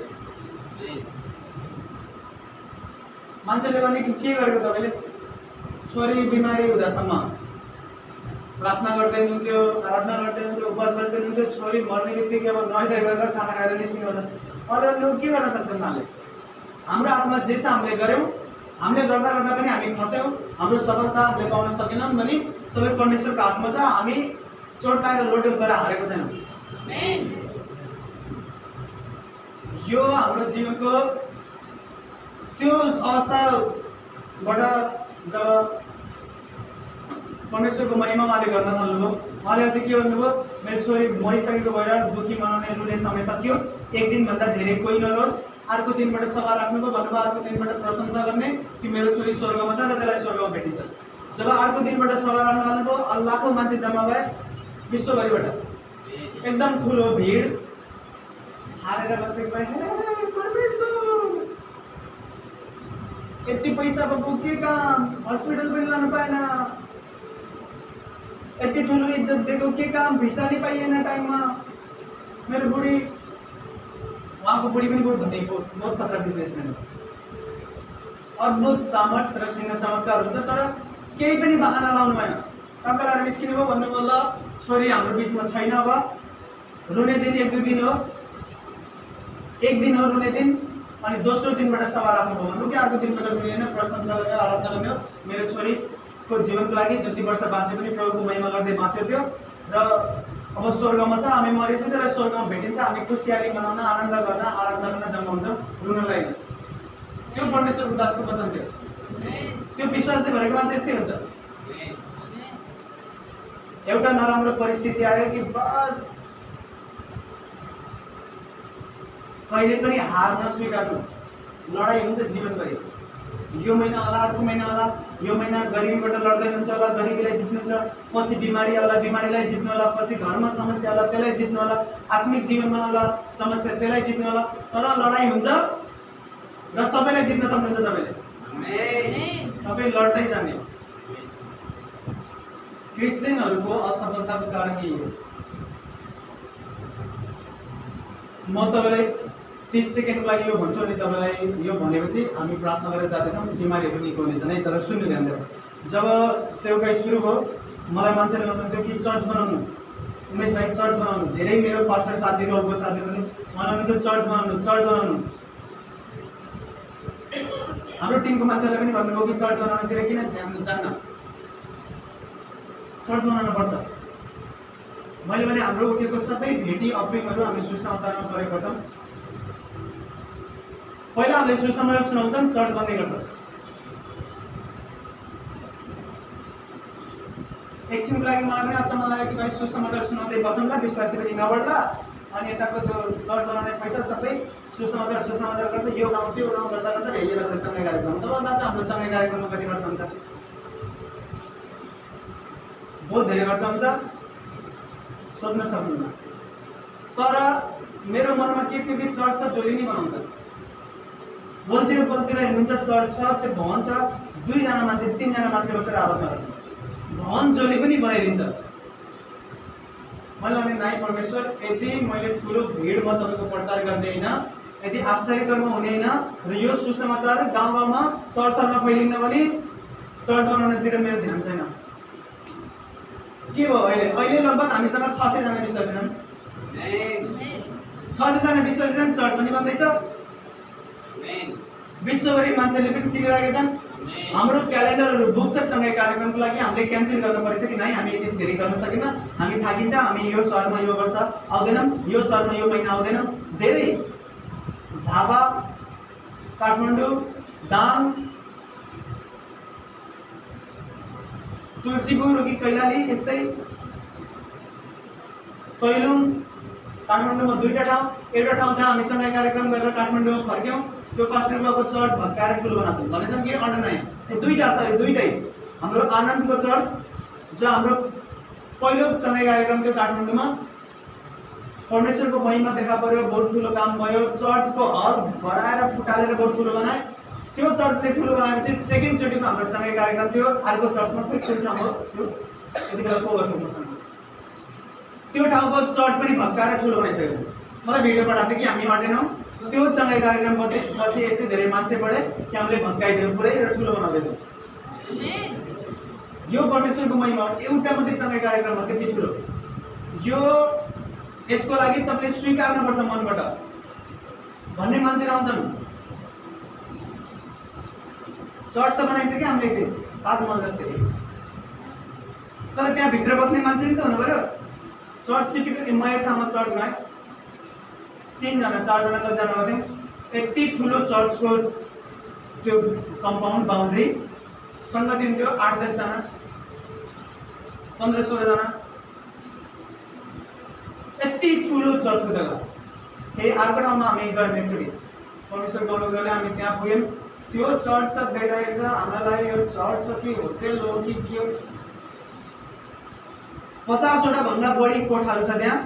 मान्छेले भने के गरेको तपाईँले? छोरी बिमारी हुँदासम्म प्रार्थना गर्दै हुनुहुन्थ्यो, आराधना गर्दै हुनुहुन्थ्यो, उपवास बस्दै हुनुहुन्थ्यो। छोरी मर्ने बित्तिकै अब नुहाइधुवाइ गरेर खाना खाएर निस्किनुपर्छ। अरूले के गर्न सक्छन्? उहाँले हाम्रो हातमा जे छ हामीले गऱ्यौँ, हामीले गर्दा पनि हामी फस्यौँ, हाम्रो सफलता हामीले पाउन सकेनौँ भने सबै परमेश्वरको हातमा छ। हामी चोट लाएर लोट्यौँ तर हारेको छैनौँ। यो हाम्रो जीवनको त्यो अवस्थाबाट जब परमेश्वरको महिमा उहाँले गर्न थाल्नुभयो, उहाँले चाहिँ के भन्नुभयो, मेरो छोरी मरिसकेको भएर दुखी मनाउने रुने समय सक्यो, एक दिनभन्दा धेरै कोही नरोस्। अर्को दिनबाट सभा राख्नुभयो, भन्नुभयो अर्को दिनबाट प्रशंसा गर्ने कि मेरो छोरी स्वर्गमा छ र त्यसलाई स्वर्गमा भेटिन्छ। जब अर्को दिनबाट सभा राख्न थाल्नुभयो, लाखौँ मान्छे जम्मा भए विश्वभरिबाट, एकदम ठुलो भिड, हारेर बसेको भए, हे परमेश्वर यति पैसा भएको के काम, हस्पिटल पनि लानु पाएन, यति ठुलो इज्जत दिएको के काम, भिसा नि पाइएन टाइममा, मेरो बुढी, उहाँको बुढी पनि बहुत धनी, बहुत खतरा बिजनेसम्यान, अद्भुत सामर्थ र चिन्ह चमत्कार हुन्छ, तर केही पनि बहाना लाउनु भएन। तपाईँलाई निस्किनु भयो, भन्नुभयो ल छोरी हाम्रो बिचमा छैन, अब रुने दिन एक दुई दिन हो, एक दिन हो रुने दिन, अनि दोस्रो दिनबाट सभा राख्नुभयो, भन्नु कि अर्को दिनबाट रुने, प्रशंसा गर्ने, आराधना गर्ने, मेरो छोरीको जीवनको लागि जति वर्ष बाँचे पनि प्रभुको महिमा गर्दै बाँच्यो त्यो, र अब स्वर्गमा छ, हामी मरेपछि त्यसलाई स्वर्गमा भेटिन्छ, हामी खुसियाली मनाउन, आनन्द गर्न, आराधना गर्न जम्मा हुन्छ, रुनलाई। त्यो परमेश्वरको दासको वचन थियो। त्यो विश्वासले भरेको मान्छे यस्तै हुन्छ। एउटा नराम्रो परिस्थिति आयो कि बस कहिले पनि हार नस्वीकार्नु, लडाइँ हुन्छ जीवनभरि। यो महिना होला, अर्को महिना होला, यो महिना गरिबीबाट लड्दै हुन्छ होला, गरिबीलाई जित्नुहुन्छ, पछि बिमारी होला, बिमारीलाई जित्नु होला, पछि घरमा समस्या होला, त्यसलाई जित्नु होला, आत्मिक जीवनमा होला समस्या, त्यसलाई जित्नु होला, तर लडाइँ हुन्छ र सबैलाई जित्न सक्नुहुन्छ तपाईँले। तपाईँ लड्दै जाने। क्रिस्चियनहरूको असफलताको कारण यही हो। म तपाईँलाई 30 सेकेन्डको लागि यो भन्छु, अनि तपाईँलाई यो भनेपछि हामी प्रार्थना गरेर जाँदैछौँ, बिमारीहरू निको हुनेछन् है। तर सुन्नु ध्यान दिएर, जब सेवकाई सुरु भयो, मलाई मान्छेले भन्नुहुन्थ्यो कि चर्च बनाउनु, उमेश भाइ चर्च बनाउनु, धेरै मेरो पास्टर साथीहरू, अगुवा साथीहरू पनि मलाई भन्नुहुन्थ्यो चर्च बनाउनु, चर्च बनाउनु। हाम्रो टिमको मान्छेले पनि भन्नुभयो कि चर्च बनाउनुतिर किन ध्यान जान्न, चर्च बनाउनु पर्छ। मैले भने हाम्रो उठेको सबै भेटी अफरिङहरू हामी सुसमाचारमा प्रयोग गर्छौँ। पहिला हामीले सुसमाचार सुनाउँछौँ, चर्च बन्दै गर्छ। एकछिनको लागि मलाई पनि अचम्म लाग्यो कि भाइ सुसमाचार सुनाउँदै बसौँला, विश्वासी पनि नबढ्ला, अनि यताको त्यो चर्च बनाउने पैसा सबै सुसमाचार गर्दा यो गाउँ त्यो गाउँ गर्दा गर्दा हेरेर गर्छ चङ्गे कार्यक्रम। तपाईँलाई चाहिँ हाम्रो चङ्गे कार्यक्रममा कति खर्च हुन्छ? बहुत धेरै खर्च हुन्छ, सोध्न सक्नुहुन्न। तर मेरो मनमा के थियो कि चर्च त जसले नै बनाउँछ, बोलतिर हेर्नुहुन्छ चर्च छ, त्यो भवन छ, 2 जना मान्छे 3 जना मान्छे बसेर आराधना गर्छ, भवन जसले पनि बनाइदिन्छ। मैले भने नाइ परमेश्वर, यदि मैले ठुलो भिडमा तपाईँको प्रचार गर्ने होइन, यदि आश्चर्यकर्म हुने होइन, र यो सुसमाचार गाउँ गाउँमा सहरमा फैलिन्न भने चर्च बनाउनेतिर मेरो ध्यान छैन। के भयो अहिले लगभग हामीसँग 600 जना विश्वासी छन्, 600 जना विश्वासी छन्, चर्च पनि बन्दैछ, विश्वभरि मान्छेले पनि चिनिरहेका छन्। हाम्रो क्यालेन्डरहरू बुक छ सँगै कार्यक्रमको लागि, हामीले क्यान्सल गर्नु परेछ कि नाइ हामी यति धेरै गर्न सकिन्न, हामी थाकिन्छ, हामी यो सहरमा यो वर्ष आउँदैनौँ, यो सहरमा यो महिना आउँदैनौँ। धेरै झापा, काठमाडौँ, दाङ, तुलसीपुर, रोकी कैलाली, यस्तै सैलुङ, काठमाडौँमा 2टा ठाउँ, एउटा ठाउँ जहाँ हामी सँगै कार्यक्रम गरेर काठमाडौँमा फर्क्यौँ, त्यो पास्टरको अब चर्च भत्काएर ठुलो बनाउँछन् भनेछन् कि अन्डर नयाँ, दुईटै हाम्रो आनन्दको चर्च जो हाम्रो पहिलो सँगै कार्यक्रम थियो काठमाडौँमा, परमेश्वरको महिमा देखा पर्यो, बहुत ठुलो काम भयो, चर्चको हल भराएर फुटालेर बहुत ठुलो बनाए। त्यो चर्चले ठुलो बनाएपछि सेकेन्डचोटिको हाम्रो सँगै कार्यक्रम थियो, अर्को चर्चमा एकचोटि हाम्रो त्यो यति बेला को गर्नु पर्छ, त्यो ठाउँको चर्च पनि भत्काएर ठुलो बनाइसकेको। मलाई भिडियो पठाएको थियो कि हामी हटेनौँ, त्यो सँगै कार्यक्रम पछि यति धेरै मान्छे बढे कि हामीले भत्काइदियो पुरै र ठुलो बनाउँदैछौँ। यो परमेश्वरको महिमा हो, एउटा मात्रै सँगै कार्यक्रम हो, त्यति ठुलो। यो यसको लागि तपाईँले स्वीकार्नुपर्छ मनबाट भन्ने मान्छेहरू आउँछन्। चर्च त बनाइन्छ कि हामीले त्यो ताजमहल जस्तै, तर त्यहाँ भित्र बस्ने मान्छे नि त हुनु पऱ्यो। चर्च सिटीको म एक ठाउँमा चर्च गएँ, 3 जना 4 जना कतिजना गर्थ्यौँ, यति ठुलो चर्चको त्यो कम्पाउन्ड बााउन्ड्री सङ्गति हुन्थ्यो 8-10 जना, 15-16 जना, यति ठुलो चर्चको जग्गा। फेरि अर्को ठाउँमा हामी गयौँ एकचोटि परमेश्वरको अनुग्रहले हामी त्यहाँ पुग्यौँ। त्यो चर्च त देख्दाखेरि त हामीलाई यो चर्च हो कि होटेल हो कि के हो। 50वटा भन्दा बढी कोठाहरू छ त्यहाँ।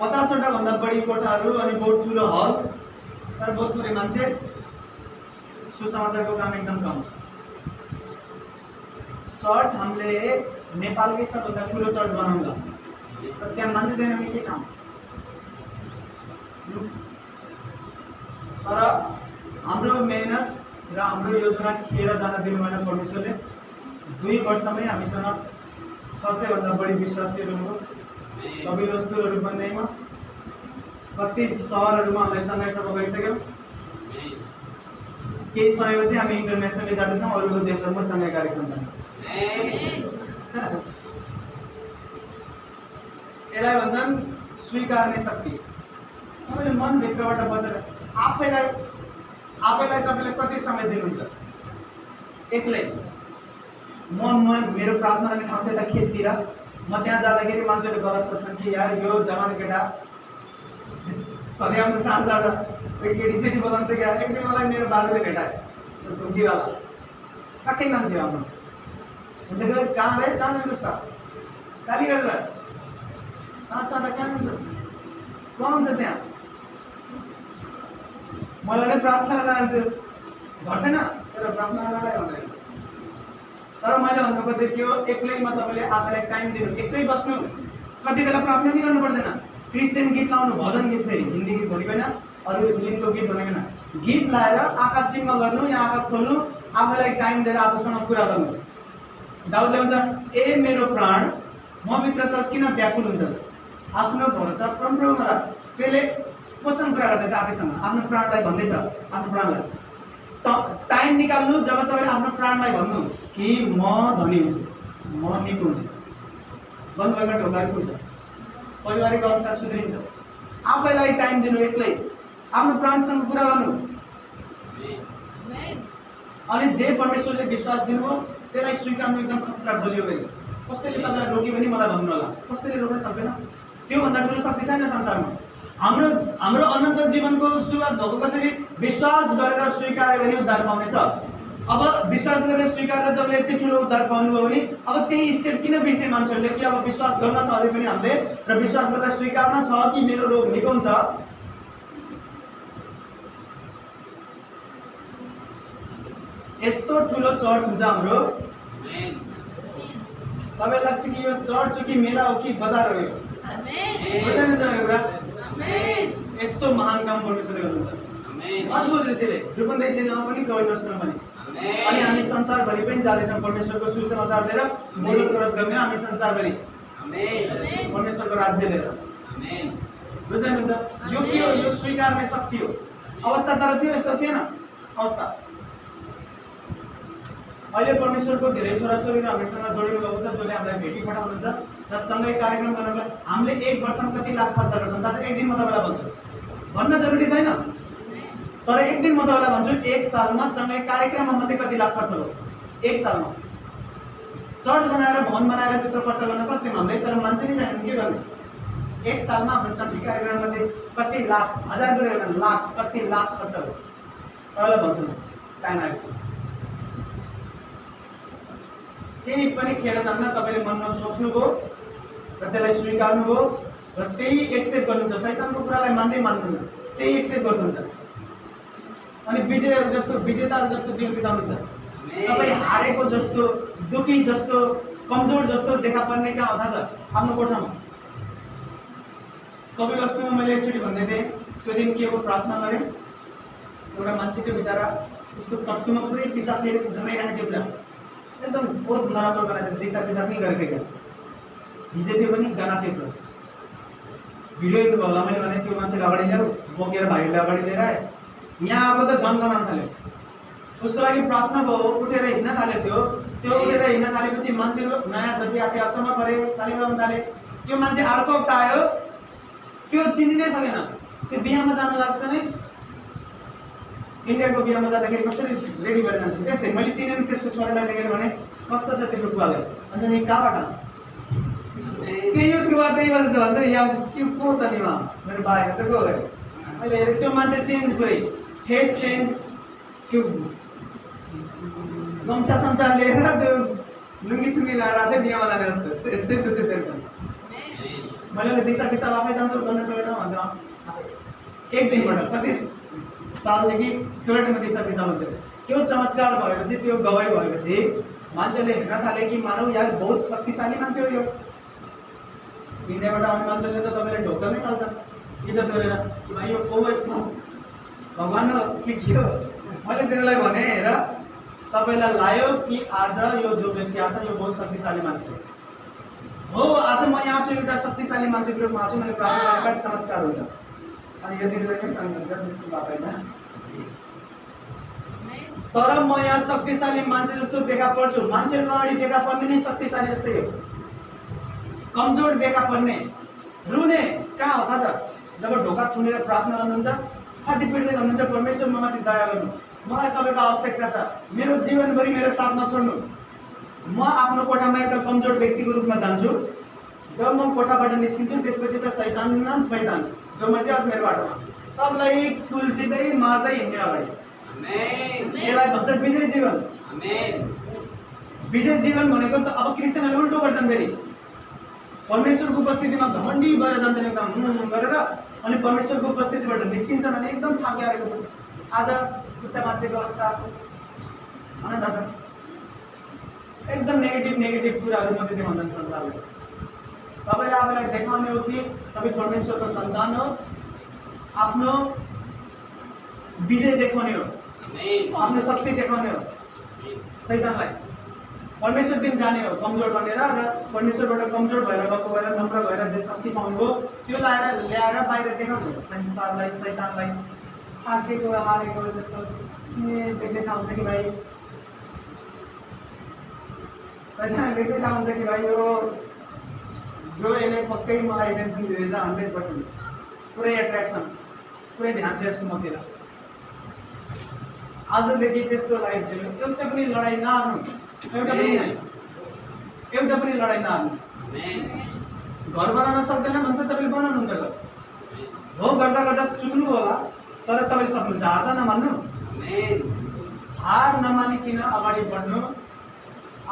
50वटा भन्दा बढी कोठाहरू अनि बहुत ठुलो हल, तर बहुत थोरै मान्छे। सुसमाचारको काम एकदम कम। चर्च हामीले नेपालकै सबभन्दा ठुलो चर्च बनाउँदा तर त्यहाँ मान्छे छैन भने के काम। तर हाम्रो मेहनत र हाम्रो योजना खेर जान दिनु भएन परमेश्वरले। 2 वर्षमै हामीसँग 600 भन्दा बढी विश्वासीहरू हुनुभयो। कपिलवस्तुहरू बन्दैमा कति सहरहरूमा हामीले चङ्गाई सभा गरिसक्यौँ। केही समयपछि हामी इन्टरनेसनली जाँदैछौँ, अरू देशहरूमा चङ्गाई कार्यक्रम गर्ने। यसलाई भन्छन् स्वीकार्ने शक्ति। तपाईँले मनभित्रबाट बसेर आफैलाई तपाईँले कति समय दिनुहुन्छ एक्लै। मेरो प्रार्थना गर्ने ठाउँ चाहिँ यता खेततिर। म त्यहाँ जाँदाखेरि मान्छेले गलत सोध्छन् कि यार यो जवान केटा सधैँ आउँछ साँझ साँझ केटी सेटी बोलाउँछ क्या। एकदिन मलाई मेरो बाजुले भेटायो ढुङ्गीवाला, साक्कै मान्छे हाम्रो। कहाँ रे, कहाँ जान्छस् त गाली गरेर साँझ साँझ कहाँ जान्छस्, को आउँछ त्यहाँ। मलाई नै प्रार्थना गर्न जान्छु, घर छैन तर प्रार्थना गर्नलाई भन्दैन। तर मैले भन्नु खोजेको के हो, एक्लैमा तपाईँले आफूलाई टाइम दिनु, एक्लै बस्नु। कति बेला प्रार्थना पनि गर्नु पर्दैन। क्रिस्चियन गीत लाउनु, भजन गीत, फेरि हिन्दी गीत भनेको होइन, अरू लिङ्गको गीत भनेको होइन। गीत लाएर आँखा चिम्म गर्नु या आँखा खोल्नु, आफूलाई टाइम दिएर आफूसँग कुरा गर्नु। दाउदले भन्छ ए मेरो प्राण मभित्र त किन व्याकुल हुन्छस्, आफ्नो भरोसा परमप्रभुमा राख। त्यसले कोसँग कुरा गर्दैछ आफैसँग, आफ्नो प्राणलाई भन्दैछ। आफ्नो प्राणलाई टाइम निकाल्नु जब तपाईँले आफ्नो प्राणलाई भन्नु कि म धनी हुन्छु, म निको हुन्छु। भन्नुभएका ढोकाहरू खुल्छ, पारिवारिक अवस्था सुध्रिन्छ। आफैलाई टाइम दिनु, एक्लै आफ्नो प्राणसँग कुरा गर्नु। अनि जे परमेश्वरले विश्वास दिनुभयो त्यसलाई स्वीकार्नु एकदम खतरा बलियो गरी। कसैले तपाईँलाई रोक्यो भने मलाई भन्नु होला, कसैले रोक्न सक्दैन। त्योभन्दा ठुलो शक्ति छैन संसारमा। हाम्रो अनन्त जीवनको सुरुवात भएको कसरी विश्वास गरेर स्वीकार्यो भने उद्धार पाउनेछ। अब विश्वास गरेर स्वीकारेर तपाईँले यति ठुलो उद्धार पाउनुभयो भने अब त्यही स्टेप किन बिर्से मान्छेहरूले कि अब विश्वास गर्न छ अझै पनि हामीले, र विश्वास गरेर स्वीकार्न छ कि मेरो रोग निको हुन्छ। यस्तो ठुलो चर्च हुन्छ हाम्रो। तपाईँ लाग्छ कि यो चर्च हो कि मेला हो कि बजार हो, यो यस्तो महान काम परमेश्वरले गर्नुहुन्छ। अद्भुत रीतिले रूपन्देही जिल्लामा पनि गैरसमा पनि। अनि हामी संसारभरि पनि जाँदैछौँ परमेश्वरको सुसमाचार लिएर, बोल्न क्रस गर्ने हामी संसारभरि परमेश्वरको राज्य लिएर। बुझ्दै हुनुहुन्छ यो के हो, यो स्वीकार्ने शक्ति हो। अवस्था तर थियो यस्तो थिएन अवस्था। अहिले परमेश्वरको धेरै छोराछोरीहरू हामीसँग जोडिनु भएको छ, जसले हामीलाई भेटी पठाउनुहुन्छ र सँगै कार्यक्रम गर्नलाई। हामीले 1 वर्षमा कति लाख खर्च गर्छौँ दाजु, एक दिन म तपाईँलाई भन्छु, भन्न जरुरी छैन। तर एक दिन म तपाईँलाई भन्छु, 1 सालमा सँगै कार्यक्रममा मात्रै कति लाख खर्च भयो। 1 सालमा चर्च बनाएर भवन बनाएर त्यत्रो खर्च गर्न सक्थ्यौँ हामीले, तर मान्छे नै छैन, के गर्ने। 1 सालमा हाम्रो सँगै कार्यक्रममध्ये कति लाख, हजार गरेर लाख, कति लाख खर्च भयो। तपाईँलाई भन्छु टाइम आएपछि केही पनि खेर जान्न। तपाईँले मनमा सोच्नुभयो र त्यसलाई स्वीकार्नुभयो र त्यही एक्सेप्ट गर्नुहुन्छ। शैतानको कुरालाई मान्दै मान्नुहुन्न, त्यही एक्सेप्ट गर्नुहुन्छ। अनि विजेताहरू जस्तो जीवन बिताउनुहुन्छ। तपाईँ हारेको जस्तो, दुखी जस्तो, कमजोर जस्तो देखा पर्ने कहाँ हो थाहा छ, आफ्नो कोठामा। कपिलवस्तुमा मैले एकचोटि भन्दै थिएँ, त्यो दिन के हो, प्रार्थना गरेँ। एउटा मान्छे त्यो बिचरा यस्तो टट्टुमा पुरै पिसाब लिएर जमाइरहेको थियो, पुरा एकदम बहुत नराम्रो गनाएको थियो, पिसाब पनि गरेको थियो, भिजेको पनि गनाएको थियो। भिडियो हेर्नु भयो होला, मैले भने त्यो मान्छेले अगाडि ल्याऊ, बोकेर भाइहरूले अगाडि लिएर आए। यहाँ अब त झन् गनाउन थाल्यो। उसको लागि प्रार्थना भयो, उठेर हिँड्न थाल्यो। त्यो उठेर हिँड्न थालेपछि मान्छेहरू नयाँ जति आएको थियो, अचम्म परे, ताली बजाउन थाले। त्यो मान्छे अर्को हप्ता आयो, त्यो चिनिनै सकेन। त्यो बिहामा जान लाग्छ नै, इन्डियाको बिहामा जाँदाखेरि कसरी रेडी भएर जान्छ त्यस्तै। मैले चिनेन, त्यसको छोरालाई देखेर भने कस्तो छ तिम्रो बुवालाई अन्त नि कहाँबाट के उसको बात नहीं बस भन्छ यहाँ के को त नि मेरो बाहिर त को गरे मैले हेरेँ त्यो मान्छे चेन्ज पुरै फेस चेन्ज त्यो गम्छा सञ्चार लिएर त्यो लुङ्गी सुङ्गी लगाएर आएको बिहामा जाने जस्तो सेतो सेतो एकदम मैले दिशा पिसाब आफै जान्छु गर्नु परेन भन्छ एक दिनबाट कति सालदेखि त्यो टाइममा दिशा पिसाब हुन्थ्यो त्यो चमत्कार भएपछि त्यो गवाई भएपछि मान्छेले हेर्न थाले कि मानव यार बहुत शक्तिशाली मान्छे हो यो इन्डियाबाट आउने मान्छेले त तपाईँले ढोका नै थाल्छ इज्जत गरेर कि भाइ यो को यस्तो भगवान् हो कि के हो मैले तिनीहरूलाई भने हेर तपाईँलाई लाग्यो कि आज यो जो व्यक्ति आछ यो बहुत शक्तिशाली मान्छे हो आज म यहाँ छु एउटा शक्तिशाली मान्छेको रूपमा आछु मैले प्रार्थना गरेर चमत्कार हुन्छ अनि यो दिनले नै सम्झन्छ त्यस्तो बात होइन तर म यहाँ शक्तिशाली मान्छे जस्तो देखा पर्छु मान्छेहरू अगाडि देखा पर्ने नै शक्तिशाली जस्तै हो कमजोर देखा पर्ने रुने कहाँ हो थाहा छ जब ढोका थुनेर प्रार्थना गर्नुहुन्छ छाती पिट्दै भन्नुहुन्छ परमेश्वर ममाथि दया गर्नु मलाई तपाईँको आवश्यकता छ मेरो जीवनभरि मेरो साथ नछोड्नु म आफ्नो कोठामा एउटा कमजोर व्यक्तिको रूपमा जान्छु जब म कोठाबाट निस्किन्छु त्यसपछि त शैतान न फैतान जो मर्जी आओस् मेरो बाटोमा सबलाई कुल्चिँदै मार्दै हिँड्ने अगाडि यसलाई भन्छ विजय जीवन विजय जीवन भनेको त अब क्रिस्चियनहरूले उल्टो गर्छन् फेरि परमेश्वरको उपस्थितिमा घमण्डी भएर जान्छन् एकदम गरेर अनि परमेश्वरको उपस्थितिबाट निस्किन्छन् अनि एकदम थाकिरहेको छ आज एउटा मान्छेको अवस्था आनन्द छ एकदम नेगेटिभ कुराहरू मात्रै देखाउँछन् संसारले तपाईँले आफूलाई देखाउने हो कि तपाईँ परमेश्वरको सन्तान हो आफ्नो विजय देखाउने हो आफ्नो शक्ति देखाउने हो शैतानलाई परमेश्वर दिन जाने हो कमजोर बनेर र परमेश्वरबाट कमजोर भएर गएको भएर नम्र भएर जे शक्ति पाउनुभयो त्यो ल्याएर बाहिर देखाउनु हो संसारलाई शैतानलाई थाकेको हारेको जस्तो देख्दै थाहा हुन्छ कि भाइ शैतान देख्दै थाहा हुन्छ कि भाइ यो जो यसले पक्कै मलाई टेन्सन दिँदैछ 100% पुरै एट्र्याक्सन पुरै ध्यान छ यसको मतिर आजदेखि त्यस्तो लाइफ झेल्नु एउटा पनि लडाइँ नहार्नु एउटा पनि लडाइँ नहार्नु घर बनाउन सक्दैन भन्छ तपाईँले बनाउनुहुन्छ घर हो गर्दा गर्दा चुक्नु होला तर तपाईँले सक्नुहुन्छ हार त नमान्नु हार नमानिकन अगाडि बढ्नु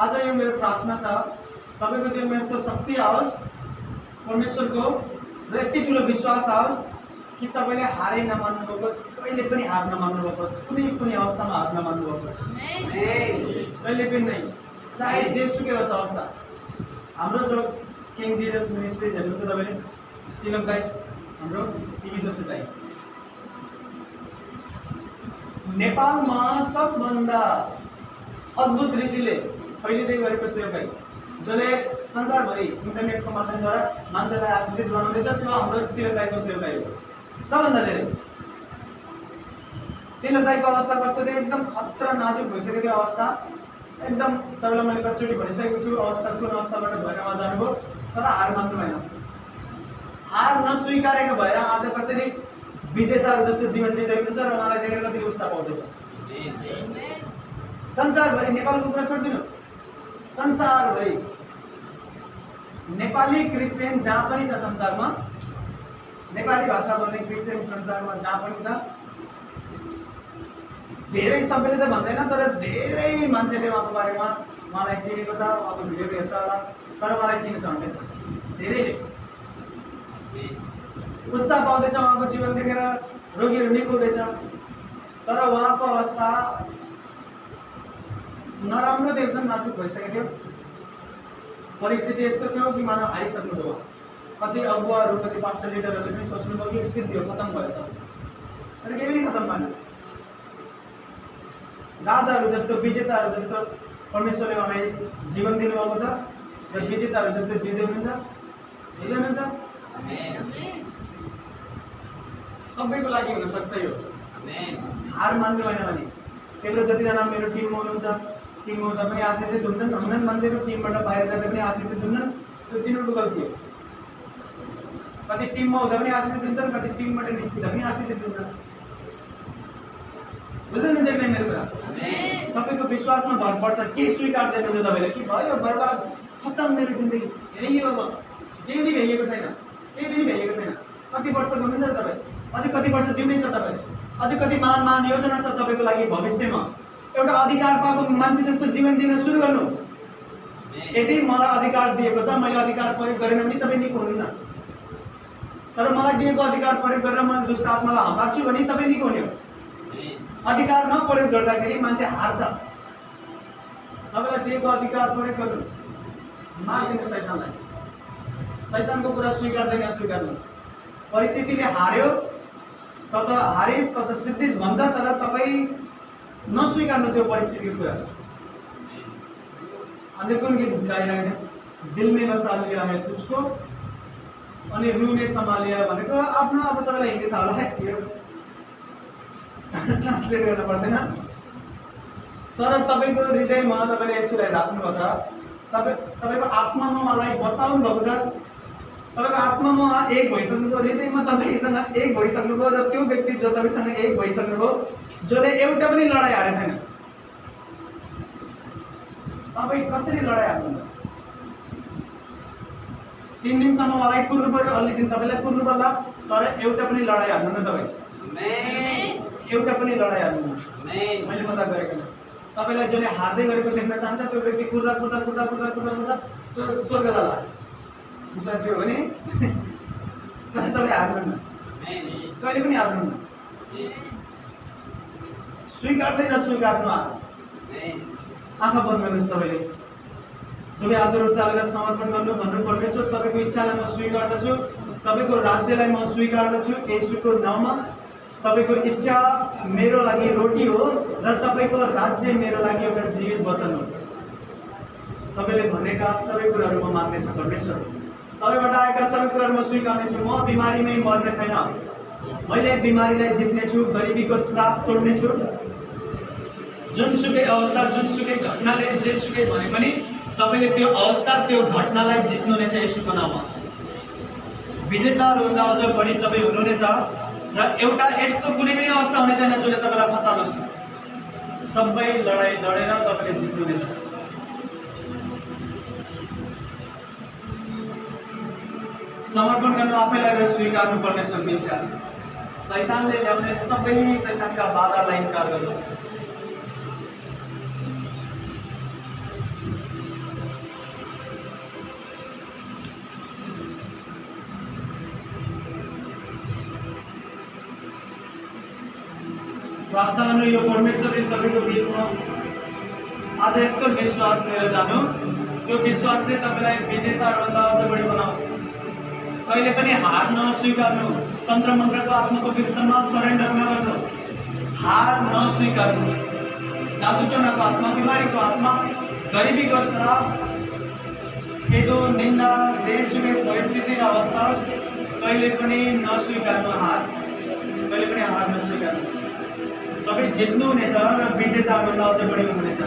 आज यो मेरो प्रार्थना छ तपाईँको जीवनमा यस्तो शक्ति आओस् परमेश्वरको र यति ठुलो विश्वास आओस् कि तपाईँले हारै नमान्नु भएकोस् कहिले पनि हार नमान्नु भएकोस् कुनै अवस्थामा हार नमान्नु भएकोस् कहिले पनि नै चाहे जे सुकै होस् अवस्था हाम्रो जो किङ जिजस मिनिस्ट्रिज हेर्नुहुन्छ तपाईँले तिलक दाई हाम्रो टिभी जोशी दाई नेपालमा सबभन्दा अद्भुत रीतिले पहिलेदेखि गरेको सेवकाई जसले संसारभरि इन्टरनेटको माध्यमद्वारा मान्छेलाई आशिषित बनाउँदैछ त्यो हाम्रो तिलक दाईको सेवकाई हो सबभन्दा धेरै तिलक दाईको अवस्था कस्तो थियो एकदम खतरा नाजुक भइसकेको थियो अवस्था एकदम तपाईँलाई मैले कतिचोटि भनिसकेको छु अवस्था कुन अवस्थाबाट भएर उहाँ जानुभयो तर हार मान्नु भएन हार नस्वीकारेको भएर आज कसरी विजेताहरू जस्तो जीवन जिँदै हुनुहुन्छ र उहाँलाई देखेर कति उत्साह पाउँदैछ संसारभरि नेपालको कुरा छोडिदिनु संसारभरि नेपाली क्रिस्चियन जहाँ पनि छ संसारमा नेपाली भाषा बोल्ने क्रिस्चियन संसारमा जहाँ पनि छ धेरै सबैले त भन्दैन तर धेरै मान्छेले उहाँको बारेमा उहाँलाई चिनेको छ उहाँको भिडियोहरू हेर्छ होला तर उहाँलाई चिन्छ 100% धेरैले उत्साह पाउँदैछ उहाँको जीवन देखेर रोगीहरू निको हुँदैछ तर उहाँको अवस्था नराम्रो थियो एकदम नाजुक भइसकेको थियो परिस्थिति यस्तो थियो कि मानव हारिसक्नु थियो कति अगुवाहरू कति पास्टर लिडरहरूले पनि सोच्नुभयो कि सिद्धि हो खत्तम भयो तर केही पनि खत्तम भएन राजाहरू जस्तो विजेताहरू जस्तो परमेश्वरले उहाँलाई जीवन दिनुभएको छ र विजेताहरू जस्तो जिउँदै हुनुहुन्छ सबैको लागि हुन सक्छ यो हार मान्नु भएन भने त्यत्रो जतिजना मेरो टिममा हुनुहुन्छ टिममा हुँदा पनि आशिषित हुन्छन् मान्छेहरू टिमबाट बाहिर जाँदा पनि आशिषित हुन्छन् त्यो तिनीहरूको गल्ती हो कति टिममा हुँदा पनि आशिषित हुन्छन् कति टिमबाट निस्किँदा पनि आशिषित हुन्छन् बुझ्दै हुनुहुन्छ कि मेरो कुरा? तपाईँको विश्वासमा भर पर्छ। के स्वीकार्दैन हुन्छ तपाईँले कि भयो बर्बाद खत्तम मेरो जिन्दगी यही हो, अब केही पनि भ्याइएको छैन, केही पनि भ्याइएको छैन। कति वर्ष गर्नुहुन्छ तपाईँ? अझै कति वर्ष जिउनै छ तपाईँ? अझै कति महान महान योजना छ तपाईँको लागि भविष्यमा? एउटा अधिकार पाएको मान्छे जस्तो जीवन जिउन सुरु गर्नु। यदि मलाई अधिकार दिएको छ, मैले अधिकार प्रयोग गरेन भने तपाईँ निको हुनुहुन्न। तर मलाई दिएको अधिकार प्रयोग गरेर म दुष्ट आत्मालाई हटार्छु भने तपाईँ निको हुने हो। अधिकार नप्रयोग गर्दाखेरि मान्छे हार्छ। तपाईँलाई दिएको अधिकार प्रयोग गर्नु, मार्दिनु शैतानलाई। शैतानको कुरा स्वीकार्दैन, स्वीकार्नु। परिस्थितिले हार्यो त हारिस त सिद्धिस भन्छ, तर तपाईँ नस्वीकार्नु त्यो परिस्थितिको कुरा। अन्य कुन गीत गाइरहेको थियो? दिल में बसा लिया है तुझको अनि रूह में समा लिया भनेको आफ्नो। अब तपाईँलाई हिन्दी थाहा होला है, ट्रान्सलेट गर्न पर्दैन। तर तपाईँको हृदयमा तपाईँले यसोलाई राख्नुभएको छ। तपाईँको आत्मामा मलाई बसाउनु भएको छ। तपाईँको आत्मामा एक भइसक्नुभयो, हृदयमा तपाईँसँग एक भइसक्नुभयो। र त्यो व्यक्ति जो तपाईँसँग एक भइसक्नुभयो, जसले एउटा पनि लडाइँ हारेको छैन, तपाईँ कसरी लडाइँ हार्नुहुन्छ? 3 दिनसम्म मलाई कुर्नु पर्यो, अलि दिन तपाईँलाई कुर्नु पर्ला, तर एउटा पनि लडाइँ हार्नुहुन्न तपाईँ। एउटा पनि लडाइँ हार्नुहुन्न। मैले मजाक गरेको होइन। तपाईँलाई जसले हार्दै गरेको देख्न चाहन्छ त्यो व्यक्ति कुर्दा कुर्दा कुर्दा कुर्दा कुर्दा कुर्दा त्यो स्वर्ग जाला। विश्वास हो भने तपाईँ हार्नुहुन्न, कहिले पनि हार्नुहुन्न। स्वीकार्दै नस्वीकार्नु। आँखा बन्द गर्नुहोस् सबैले। तपाईँ हातहरू उचालेर समर्पण गर्नु, भन्नु परमेश्वर तपाईँको इच्छालाई म स्वीकार्दछु, तपाईँको राज्यलाई म स्वीकार्दछु येशूको नाममा। तपाईँको इच्छा मेरो लागि रोटी हो र तपाईँको राज्य मेरो लागि एउटा जीवित वचन हो। तपाईँले भनेका सबै कुराहरू म मान्नेछु परमेश्वर। तपाईँबाट आएका सबै कुराहरू म स्वीकार्नेछु। म बिमारीमै मर्ने छैन, मैले बिमारीलाई जित्नेछु, गरिबीको श्राप तोड्नेछु। जुनसुकै अवस्था, जुनसुकै घटनाले जेसुकै भने पनि तपाईँले त्यो अवस्था, त्यो घटनालाई जित्नुहुनेछ येशूको नाममा। विजेताहरूभन्दा अझ बढी तपाईँ हुनुहुनेछ र एउटा यस्तो कुनै पनि अवस्था हुने छैन जसले तपाईँलाई फसाओस्। सबै लडाइँ लडेर तपाईँले जित्नुहुनेछ। समर्पण गर्नु, आफैलाई र स्वीकार्नु परमेश्वरको इच्छा। शैतानले ल्याउने सबै शैतानका बाधालाई इन्कार गर्नु। प्रार्थना गर्नु, यो परमेश्वरले तपाईँको बिचमा आज यस्तो विश्वास लिएर जानु, त्यो विश्वासले तपाईँलाई विजेताहरूभन्दा अझ बढी बनाओस्। कहिले पनि हार नस्वीकार्नु, तन्त्र मन्त्रको आत्माको विरुद्धमा सरेन्डर नगर्नु, हार नस्वीकार्नु। जादुटोनाको आत्मा, बिमारीको आत्मा, गरिबीको श्राप, केदो निन्दा, जेसुकै परिस्थिति र अवस्था कहिले पनि नस्वीकार्नु। हार कहिले पनि हार नस्वीकार्नु। तपाईँ जित्नुहुनेछ र विजेताहरूभन्दा अझ बढी हुनुहुनेछ।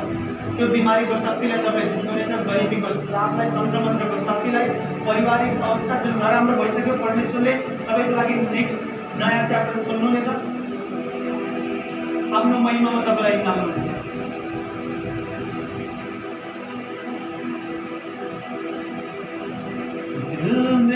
त्यो बिमारीको शक्तिलाई तपाईँ जित्नुहुनेछ, गरिबीको श्रापलाई, तन्त्रमन्त्रको शक्तिलाई, पारिवारिक अवस्था जुन नराम्रो भइसक्यो, परमेश्वरले तपाईँको लागि नेक्स्ट नयाँ च्याप्टर खोल्नुहुनेछ। आफ्नो महिमामा तपाईँलाई